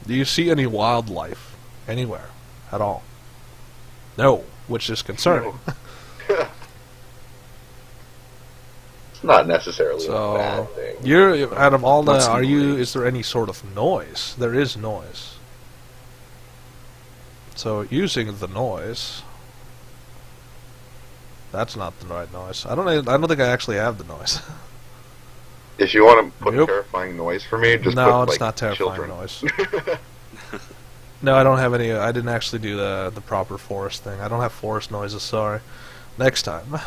Do you see any wildlife anywhere at all? No, which is concerning. No. It's not necessarily So a bad thing. you're out of all the. That's Are you? annoying. Is there any sort of noise? There is noise. So using the noise. That's not the right noise. I don't think I actually have the noise. If you want to put Nope. terrifying noise for me, just No, put, it's like, not terrifying children. noise. No, I don't have any. I didn't actually do the proper forest thing. I don't have forest noises. Sorry. Next time.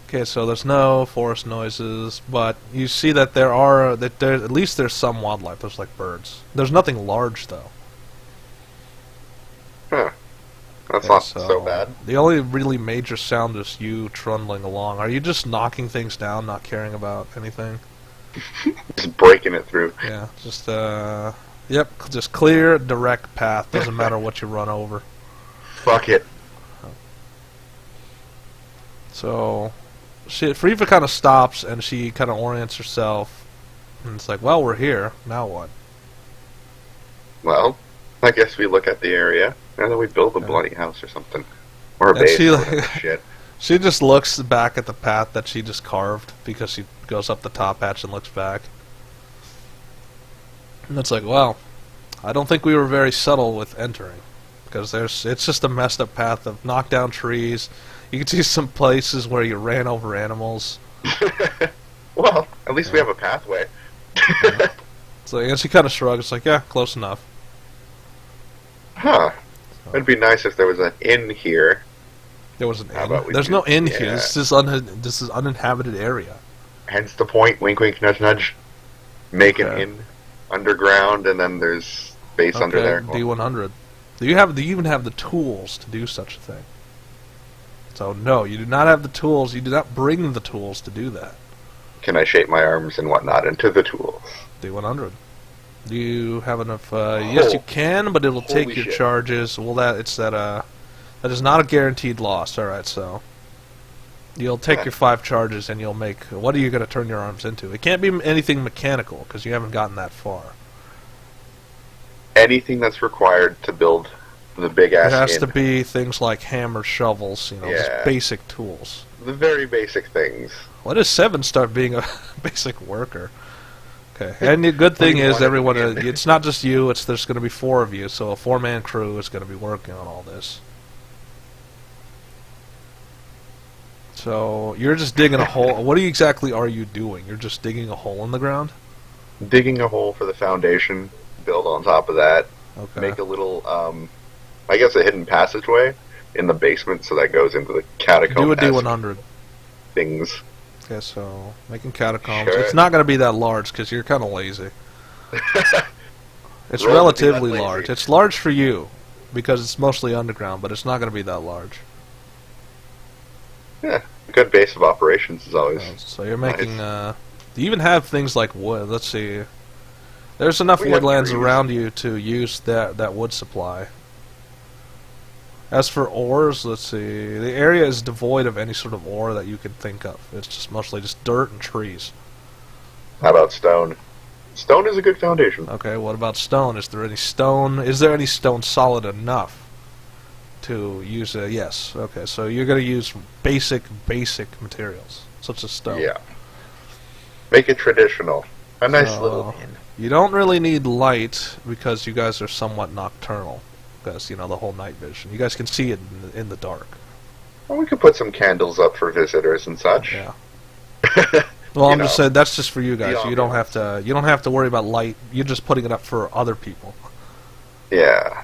Okay, so there's no forest noises, but you see that there at least there's some wildlife. There's like birds. There's nothing large though. Huh. That's Okay, not so bad. The only really major sound is you trundling along. Are you just knocking things down, not caring about anything? Just breaking it through. Yeah, just yep, just clear, direct path. Doesn't matter what you run over. Fuck it. So, Friva kind of stops and she kind of orients herself, and it's like, well, we're here. Now what? Well, I guess we look at the area, and then we build a bloody house or something. Or a And base she, or like- whatever shit. She just looks back at the path that she just carved because she goes up the top hatch and looks back. And it's like, well, I don't think we were very subtle with entering, because it's just a messed up path of knocked down trees. You can see some places where you ran over animals. Well, at least we have a pathway. So and she kind of shrugs. It's like, yeah, close enough. Huh. It'd be nice if there was an inn here. There was an How inn. about we There's do- no inn yeah. here. This is uninhabited area. Hence the point, wink wink, nudge nudge. Make an Okay. inn underground, and then there's base under there. D100. Do you even have the tools to do such a thing? So no, you do not have the tools. You do not bring the tools to do that. Can I shape my arms and whatnot into the tools? D100. Do you have enough? Yes, you can, but it'll take Holy your shit. charges. Well, that is not a guaranteed loss. All right, so you'll take Yeah. your 5 charges and you'll make. What are you going to turn your arms into? It can't be anything mechanical because you haven't gotten that far. Anything that's required to build the big It ass has inn. to be things like hammers, shovels, just Yeah. basic tools. The very basic things. When does 7 start being a basic worker? Okay, and the good thing you is want it everyone. to be. It's not just you. There's going to be 4 of you, so a 4-man crew is going to be working on all this. So you're just digging a hole. What exactly are you doing? You're just digging a hole in the ground. Digging a hole for the foundation, build on top of that, Okay. make a little, I guess a hidden passageway in the basement so that goes into the catacomb Do a D100. things. Okay, so making catacombs. Sure. It's not going to be that large because you're kind of lazy. It's Roll to be relatively less lazy. large. It's large for you because it's mostly underground, but it's not going to be that large. Yeah, a good base of operations is always. So you're Nice. making. Do you even have things like wood? Let's see. There's enough We have woodlands trees. around you to use that wood supply. As for ores, let's see. The area is devoid of any sort of ore that you can think of. It's just mostly just dirt and trees. How about stone? Stone is a good foundation. Okay, what about stone? Is there any stone? Is there any stone solid enough to use a... Yes. Okay, so you're going to use basic materials, such as stone. Yeah. Make it traditional. A nice So, little inn. You don't really need light because you guys are somewhat nocturnal. Because, the whole night vision. You guys can see it in the dark. Well, we could put some candles up for visitors and such. Yeah. Well, I'm just know, saying that's just for you guys. the You don't ambiance. have to worry about light. You're just putting it up for other people. Yeah.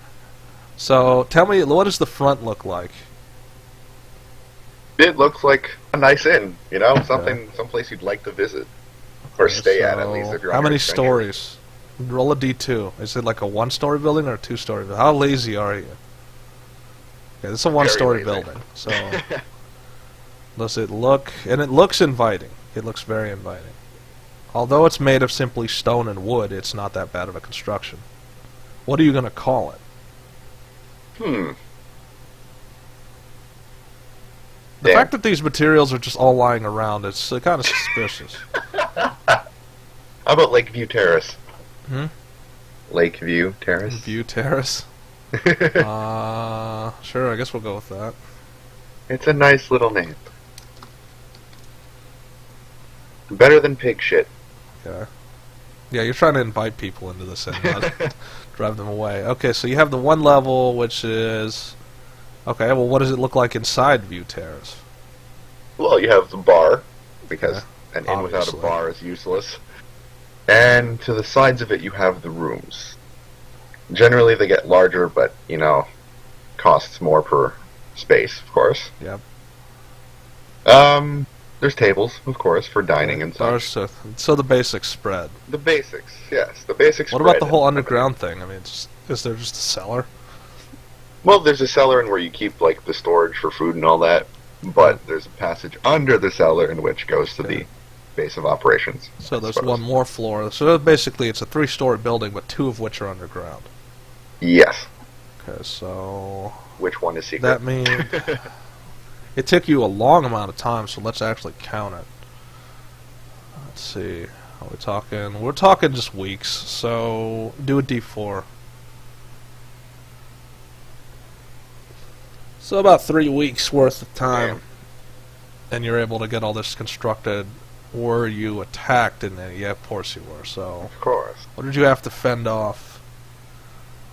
So, tell me, what does the front look like? It looks like a nice inn, someplace you'd like to visit. Or stay at So, least, if you're how on your many adventure. stories? Roll a D2. Is it like a one-story building or a two-story building? How lazy are you? Okay, it's a one-story Very lazy. building. So, does it look... And it looks inviting. It looks very inviting. Although it's made of simply stone and wood, it's not that bad of a construction. What are you going to call it? The fact that these materials are just all lying around, it's kind of suspicious. How about Lakeview Terrace? Hmm? Lakeview Terrace? View Terrace? Sure, I guess we'll go with that. It's a nice little name. Better than pig shit. Okay. Yeah, you're trying to invite people into this and not drive them away. Okay, so you have the one level, which is... Okay, well, what does it look like inside View Terrace? Well, you have the bar, because an inn without a Obviously. bar is useless. And to the sides of it, you have the rooms. Generally, they get larger, but, costs more per space, of course. Yep. There's tables, of course, for dining and such. So the basics spread. The basics, yes. The basics. What about spread the whole and- underground thing? I mean, is there just a cellar? Well, there's a cellar in where you keep, the storage for food and all that, but there's a passage under the cellar in which goes to the base of operations. So there's suppose. one more floor. So basically it's a 3-story building, but 2 of which are underground. Yes. Okay, so... Which one is secret? That means... It took you a long amount of time, so let's actually count it. Let's see. Are we talking... We're talking just weeks, so do a D4. So about 3 weeks worth of time, Damn. and you're able to get all this constructed. Were you attacked in any? Yeah, of course you were. So Of course. what did you have to fend off?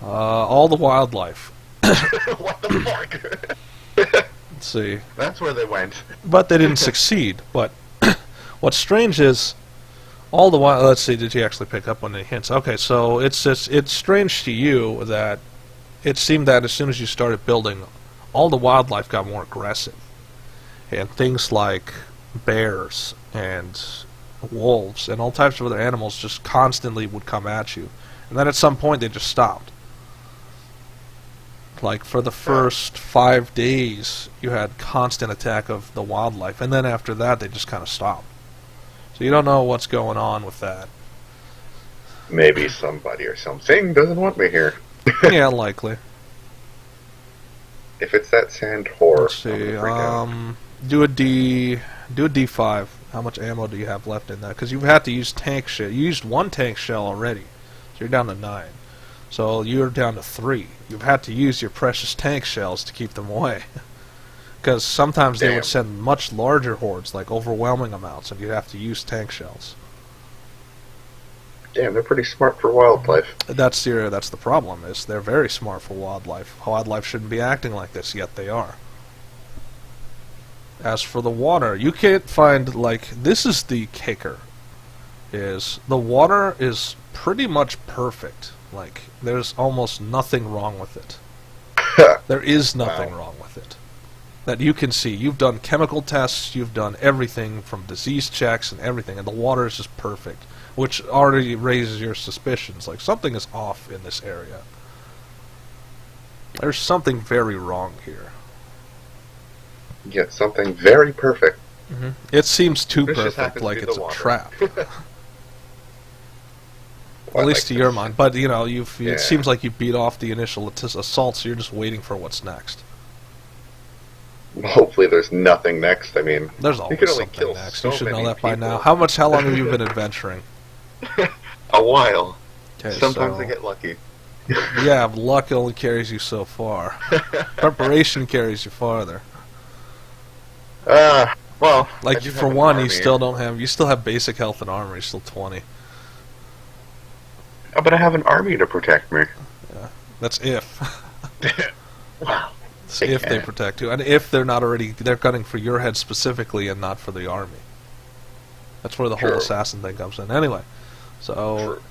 All the wildlife. What the fuck? Let's see. That's where they went. But they didn't succeed. But what's strange is all the wild. Let's see. Did you actually pick up on any hints? Okay, so it's strange to you that it seemed that as soon as you started building, all the wildlife got more aggressive, and things like bears and wolves and all types of other animals just constantly would come at you, and then at some point they just stopped. Like for the first 5 days, you had constant attack of the wildlife, and then after that they just kind of stopped. So you don't know what's going on with that. Maybe somebody or something doesn't want me here. Yeah, likely. If it's that sand whore, Let's see. I'm gonna freak out. Do a D5. How much ammo do you have left in that? Because you've had to use tank shell. You used 1 tank shell already, so you're down to 9. So you're down to 3. You've had to use your precious tank shells to keep them away. Because sometimes they Damn. would send much larger hordes, like overwhelming amounts, and you'd have to use tank shells. Damn, they're pretty smart for wildlife. That's the problem. Is they're very smart for wildlife. Wildlife shouldn't be acting like this, yet they are. As for the water, you can't find, this is the kicker, is the water is pretty much perfect. There's almost nothing wrong with it. There is nothing Wow. wrong with it. That you can see. You've done chemical tests, you've done everything from disease checks and everything, and the water is just perfect, which already raises your suspicions. Something is off in this area. There's something very wrong here. Get something very perfect. It seems too This just perfect, happens to like be it's the a water. trap. Well, At least like to your this. mind. But, Yeah. it seems like you beat off the initial assault, so you're just waiting for what's next. Hopefully there's nothing next. I mean, There's you always can only something kill next. so You should know many that by now. people. How long have you been adventuring? A while. Okay, Sometimes so, I get lucky. yeah, but luck only carries you so far. Preparation carries you farther. Well, I Like do for have an one, army. you still have basic health and armor. You're still 20. Oh, but I have an army to protect me. That's if. Wow. It's They if they can't. protect you, and if they're gunning for your head specifically and not for the army. That's where the whole True. assassin thing comes in. Anyway, so True.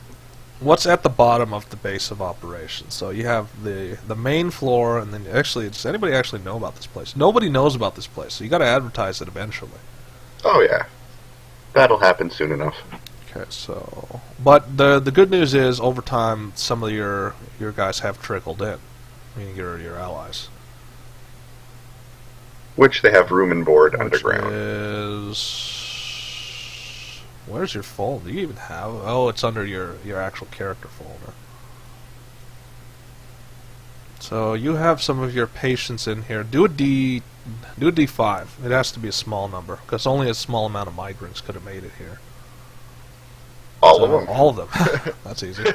what's at the bottom of the base of operations? So you have the main floor, and then does anybody actually know about this place? Nobody knows about this place, so you got to advertise it eventually. Oh yeah, that'll happen soon enough. Okay, so... But the good news is, over time, some of your guys have trickled in. Meaning your allies. Which they have room and board Which underground. is... Where's your folder? Do you even have... Oh, it's under your actual character folder. So you have some of your patients in here. Do a D5. It has to be a small number, because only a small amount of migrants could have made it here. All of them? All of them. That's easy.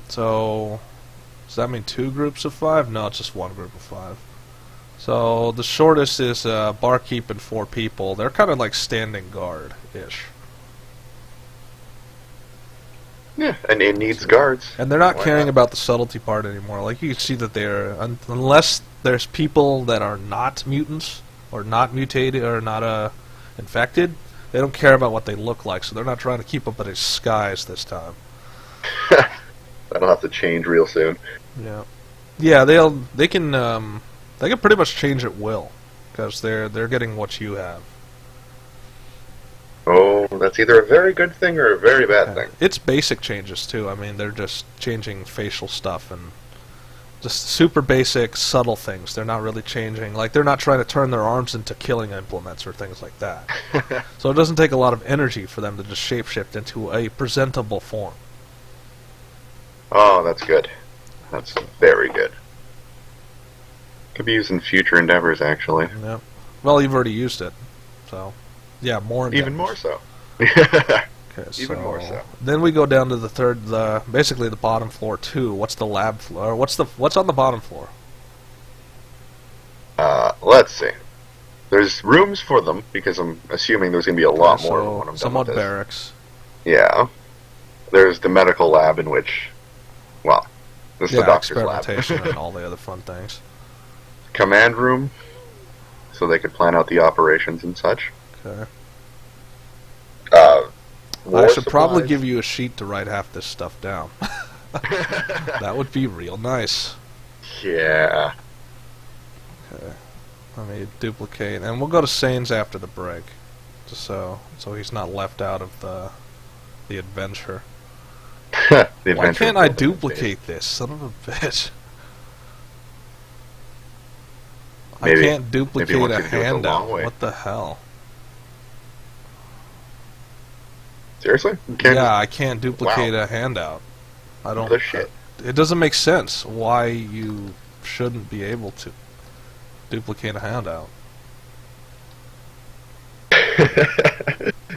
So, does that mean 2 groups of 5? No, it's just 1 group of 5. So, the shortest is barkeep and 4 people. They're kind of like standing guard-ish. Yeah, and it needs guards. And they're not Why caring not? about the subtlety part anymore. Like, you can see that they're... unless there's people that are not mutants, or not mutated, or not infected, they don't care about what they look like, so they're not trying to keep up with their disguise this time. That'll have to change real soon. Yeah, yeah, they can pretty much change at will, because they're getting what you have. Oh, that's either a very good thing or a very bad thing. It's basic changes too. I mean, they're just changing facial stuff and just super basic, subtle things. They're not really changing. Like, they're not trying to turn their arms into killing implements or things like that. So it doesn't take a lot of energy for them to just shapeshift into a presentable form. Oh, that's good. That's very good. Could be used in future endeavors, actually. Yeah. Well, you've already used it, so yeah, more. Even more so. Okay, Even so more so. then we go down to basically the bottom floor too. What's the lab floor? What's on the bottom floor? Let's see. There's rooms for them, because I'm assuming there's going to be a lot more when I'm done somewhat with this. barracks. Yeah. There's the medical lab in which, well, this is the doctor's lab. Experimentation and all the other fun things. Command room, so they could plan out the operations and such. Okay. War I should probably supplies. give you a sheet to write half this stuff down. That would be real nice. Yeah. Okay. Let me duplicate, and we'll go to Sane's after the break, just so he's not left out of the adventure. The Why adventure can't I building phase. duplicate this, son of a bitch? Maybe- I can't maybe duplicate once a you do it the long handout. way. What the hell? Seriously? You can't Yeah, I can't duplicate Wow. a handout. I don't. The shit. It doesn't make sense why you shouldn't be able to duplicate a handout.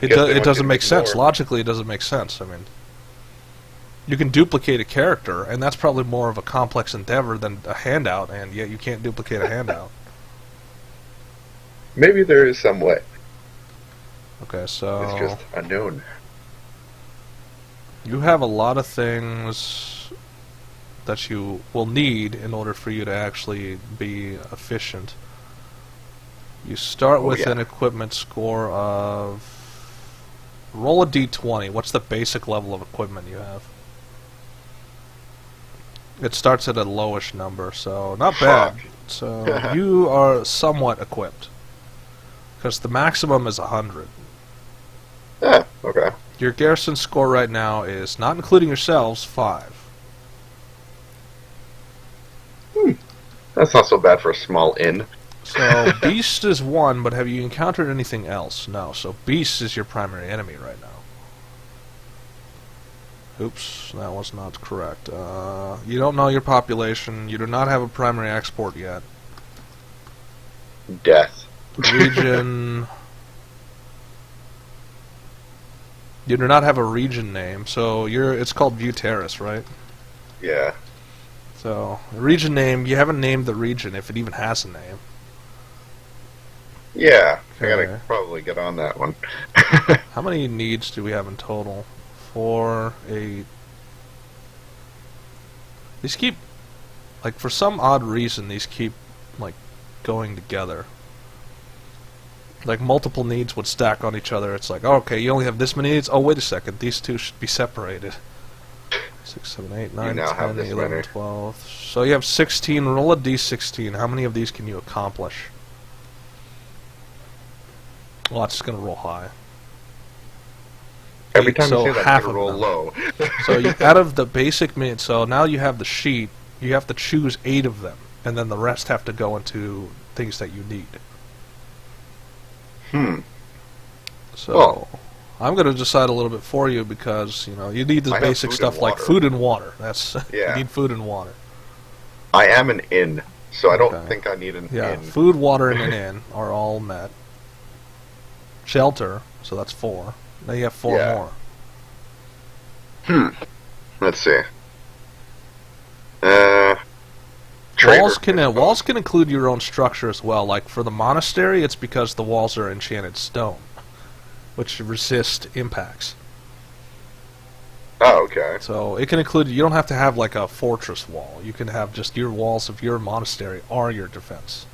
It doesn't make sense. Logically, it doesn't make sense. I mean, you can duplicate a character, and that's probably more of a complex endeavor than a handout, and yet you can't duplicate a handout. Maybe there is some way. Okay, so It's just unknown. you have a lot of things that you will need in order for you to actually be efficient. You start with yeah. an equipment score of... Roll a d20. What's the basic level of equipment you have? It starts at a lowish number, so not bad. Fuck. So you are somewhat equipped. Because the maximum is 100. Yeah, okay. Your garrison score right now is, not including yourselves, 5. That's not so bad for a small inn. So, Beast is 1, but have you encountered anything else? No, so Beast is your primary enemy right now. Oops, that was not correct. You don't know your population, you do not have a primary export yet. Death. Region... You do not have a region name, so it's called Buteris, right? Yeah. So, region name, you haven't named the region, if it even has a name. Yeah. I Okay. gotta probably get on that one. How many needs do we have in total? 4, 8... These keep... Like, for some odd reason, these keep, like, going together. Like, multiple needs would stack on each other. It's like, oh, okay, you only have this many needs? Oh, wait a second, these two should be separated. 6, 7, 8, 9, now have 10, this 11, many. 12... So you have 16. Roll a d16. How many of these can you accomplish? Well, it's just going to roll high. Every time so you say that, half I'm of gonna roll them. low. So out of the basic so now you have the sheet. You have to choose 8 of them, and then the rest have to go into things that you need. So Well, I'm going to decide a little bit for you because you need the I have basic food stuff and like water. food and water. That's Yeah. You need food and water. I am an inn, so I don't Okay. think I need an Yeah, inn. food, water, and an inn are all met. Shelter, so that's 4. Now you have 4 Yeah. more. Let's see. Trader, Walls can include your own structure as well. Like for the monastery, it's because the walls are enchanted stone, which resist impacts. Oh, okay. So it can include. You don't have to have like a fortress wall. You can have just your walls of your monastery are your defense,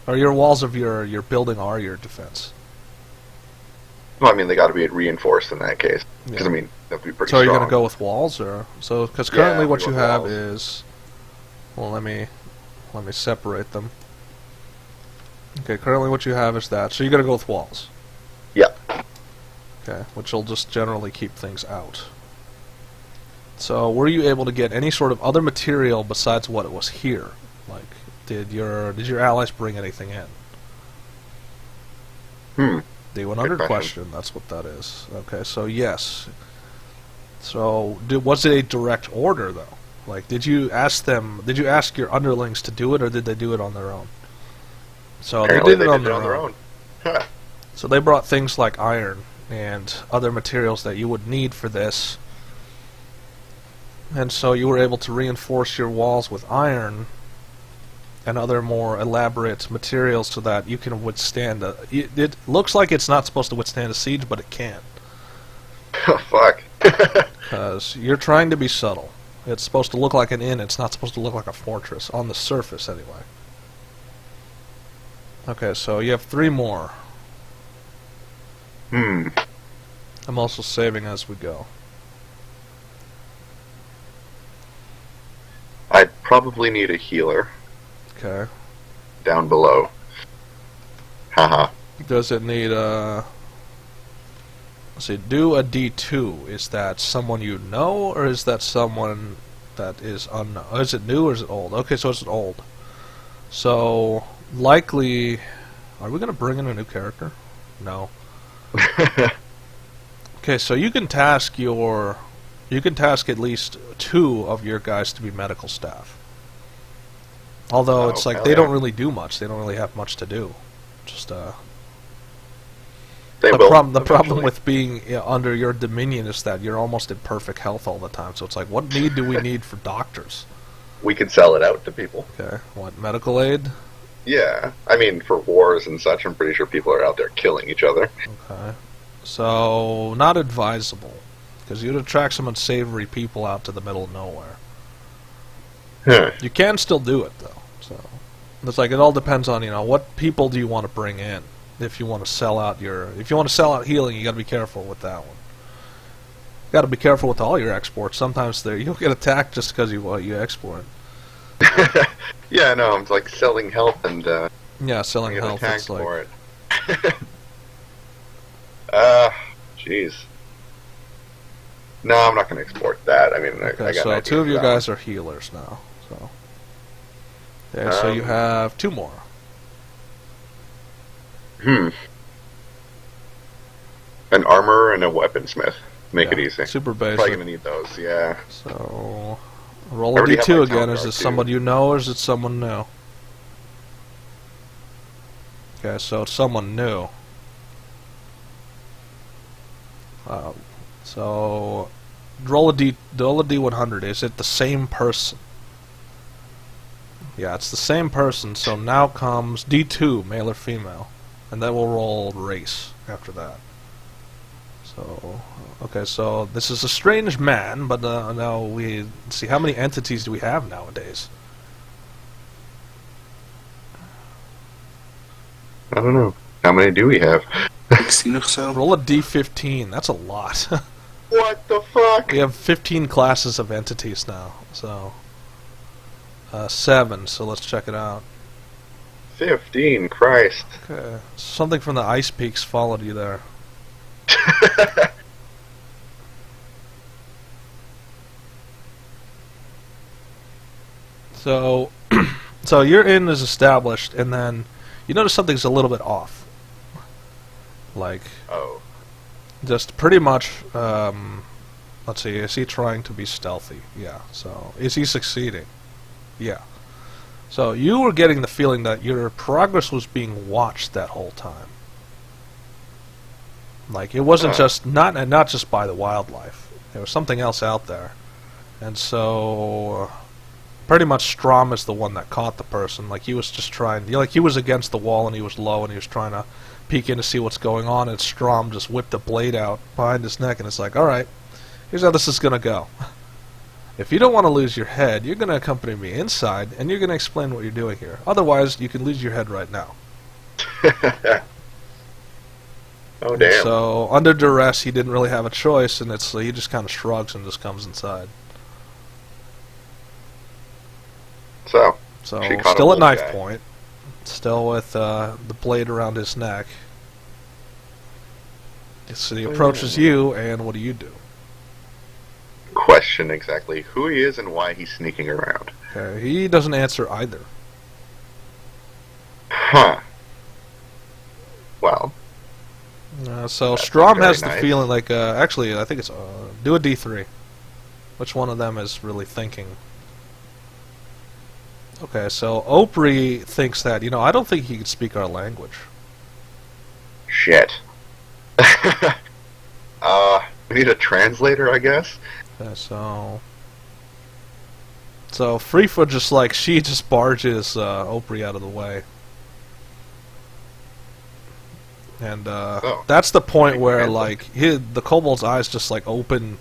or your walls of your building are your defense. Well, I mean, they got to be reinforced in that case. Because, Yeah. I mean, that'd be pretty So are you strong. going to go with walls, or because currently Yeah, what we you go with have walls. is, well, let me separate them. Okay, currently what you have is that. So you're going to go with walls. Yeah. Okay, which will just generally keep things out. So were you able to get any sort of other material besides what it was here? Like, did your allies bring anything in? The 100 Good question, that's what that is. Okay, so yes. So, was it a direct order, though? Like, did you ask your underlings to do it, or did they do it on their own? So, Apparently they did it on their their own. Huh. So, they brought things like iron and other materials that you would need for this. And so, you were able to reinforce your walls with iron and other more elaborate materials so that you can withstand it looks like it's not supposed to withstand a siege, but it can. Oh, fuck. Because you're trying to be subtle. It's supposed to look like an inn, it's not supposed to look like a fortress, on the surface anyway. Okay, so you have 3 more. I'm also saving as we go. I'd probably need a healer Okay. down below. Haha. Does it need let's see, do a D2. Is that someone you know, or is that someone that is unknown? Is it new or is it old? Okay, so it's old. So, likely... Are we going to bring in a new character? No. Okay, so you can task at least 2 of your guys to be medical staff. Although it's like they don't really do much. They don't really have much to do. Just They the will problem eventually. with being under your dominion is that you're almost in perfect health all the time. So it's like, what need do we need for doctors? We could sell it out to people. Okay, what, medical aid? Yeah. I mean, for wars and such, I'm pretty sure people are out there killing each other. Okay, so not advisable because you'd attract some unsavory people out to the middle of nowhere. Huh. You can still do it though. So it's like it all depends on what people do you want to bring in. If you want to sell out healing, you got to be careful with that one. You got to be careful with all your exports. Sometimes you'll get attacked just because you export. Yeah, no, I'm like selling health and Yeah, selling get health. attacked It's like, for it. Jeez. No, I'm not going to export that. I mean, I okay, got so an idea 2 of for your that guys are healers now. So okay, so you have 2 more. one. An armor and a weaponsmith. Make it Yeah, easy. super Probably basic. going to need those, yeah. So roll a I already have D2 my again. town Is guard, it too. someone you know or is it someone new? Okay, so it's someone new. So roll a D100. Is it the same person? Yeah, it's the same person. So now comes D2, male or female, and then we'll roll race after that. So okay, so this is a strange man, but now we see how many entities do we have nowadays. I don't know. How many do we have? 16 or so. Roll a D15. That's a lot. What the fuck? We have 15 classes of entities now. So 7. So let's check it out. 15, Christ. Okay, something from the Ice Peaks followed you there. So, so your inn is established, and then you notice something's a little bit off. Like, Oh. just pretty much, let's see, is he trying to be stealthy? Yeah, so, is he succeeding? Yeah. So, you were getting the feeling that your progress was being watched that whole time. Like, it wasn't just, not just by the wildlife. There was something else out there. And so, pretty much Strom is the one that caught the person. Like, he was just trying, like, he was against the wall and he was low and he was trying to peek in to see what's going on, and Strom just whipped the blade out behind his neck, and it's like, alright, here's how this is going to go. If you don't want to lose your head, you're going to accompany me inside, and you're going to explain what you're doing here. Otherwise, you can lose your head right now. Oh, damn. So, under duress, he didn't really have a choice, and he just kind of shrugs and just comes inside. So she caught still a at knife guy. point. Still with the blade around his neck. So he approaches you, and what do you do? Question exactly who he is and why he's sneaking around. Okay, he doesn't answer either. Huh. Well, So That's Strom very has the nice. feeling like, actually, I think it's, do a D3. Which one of them is really thinking? Okay, so Opry thinks that, I don't think he can speak our language. shit. We need a translator, I guess. Okay, so Freefoot just like, she just barges Opry out of the way. And that's the point where like the kobold's eyes just like open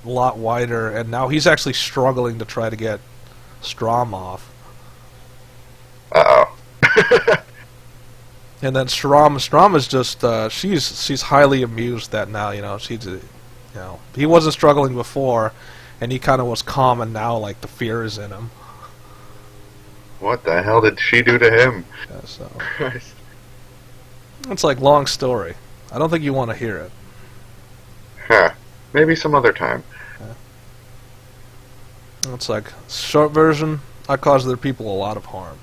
a lot wider, and now he's actually struggling to try to get Strom off. Uh-oh. And then Strom is just she's highly amused that now he wasn't struggling before, and he kind of was calm, and now like the fear is in him. What the hell did she do to him? Yeah, so Christ. it's like long story. I don't think you want to hear it. Huh. Maybe some other time. It's like short version. I caused other people a lot of harm.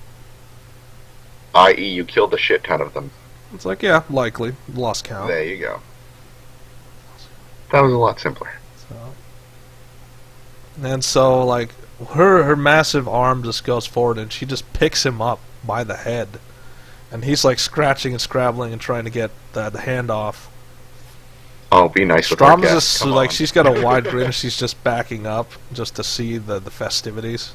I.e., you killed a shit ton of them. It's like, yeah, likely. Lost count. There you go. That was a lot simpler. And so, like, her massive arm just goes forward, and she just picks him up by the head. And he's, like, scratching and scrabbling and trying to get the hand off. Oh, be nice with our Strom is guests. just, Come like, on. she's got a wide grin, and she's just backing up just to see the festivities.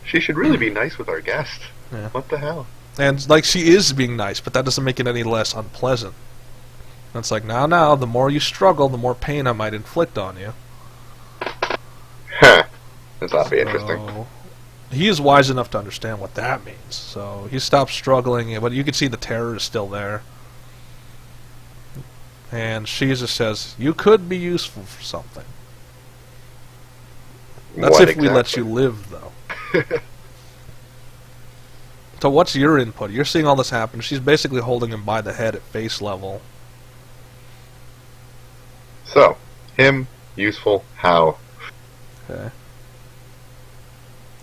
She should really be nice with our guest. Yeah. What the hell? And, like, she is being nice, but that doesn't make it any less unpleasant. And it's like, now, the more you struggle, the more pain I might inflict on you. Huh. This ought to be interesting. So, he is wise enough to understand what that means. So he stops struggling, but you can see the terror is still there. And she just says, you could be useful for something. That's What if we let exactly? you live, though. So what's your input? You're seeing all this happen. She's basically holding him by the head at face level. So, him, useful, how? Okay.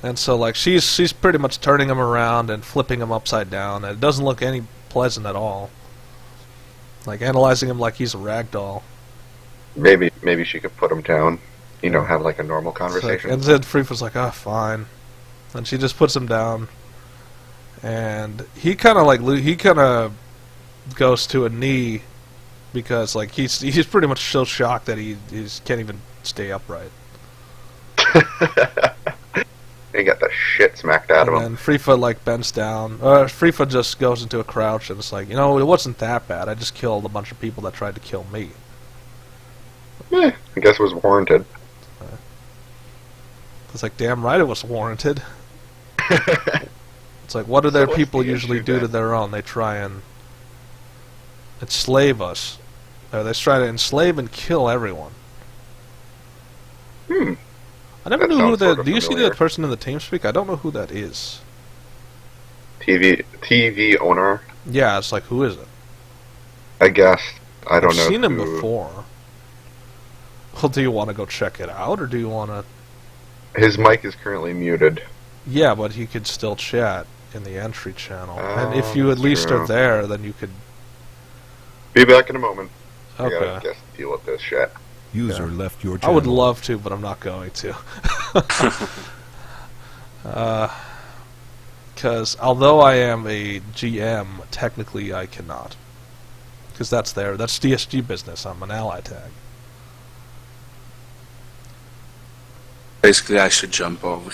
And so, like, she's pretty much turning him around and flipping him upside down. And it doesn't look any pleasant at all. Like, analyzing him like he's a rag doll. Maybe she could put him down. Have like a normal It's like, conversation. and then Freefoot's like, fine. And she just puts him down. And he kind of goes to a knee because, like, he's pretty much so shocked that he can't even stay upright. He got the shit smacked out of And him. then Freefoot, like, bends down. Freefoot just goes into a crouch, and it's like, it wasn't that bad. I just killed a bunch of people that tried to kill me. I guess it was warranted. It's like, damn right it was warranted. It's like, what do their what's people the usually issue do to then? their own? They try and enslave us. They try to enslave and kill everyone. Hmm. I never That knew who sounds that... sort of Do you see familiar. that person in the TeamSpeak? I don't know who that is. TV owner, Yeah, it's like, who is it? I guess. I don't I've know. seen him who- before. Well, do you want to go check it out, or do you want to... His mic is currently muted. Yeah, but he could still chat in the entry channel. And if Oh, you at least true. are there, then you could... Be back in a moment. I Okay. gotta guess deal with this shit. User Yeah. left your I channel. would love to, but I'm not going to. Because although I am a GM, technically I cannot. Because that's DSG business. I'm an ally tag. Basically, I should jump over.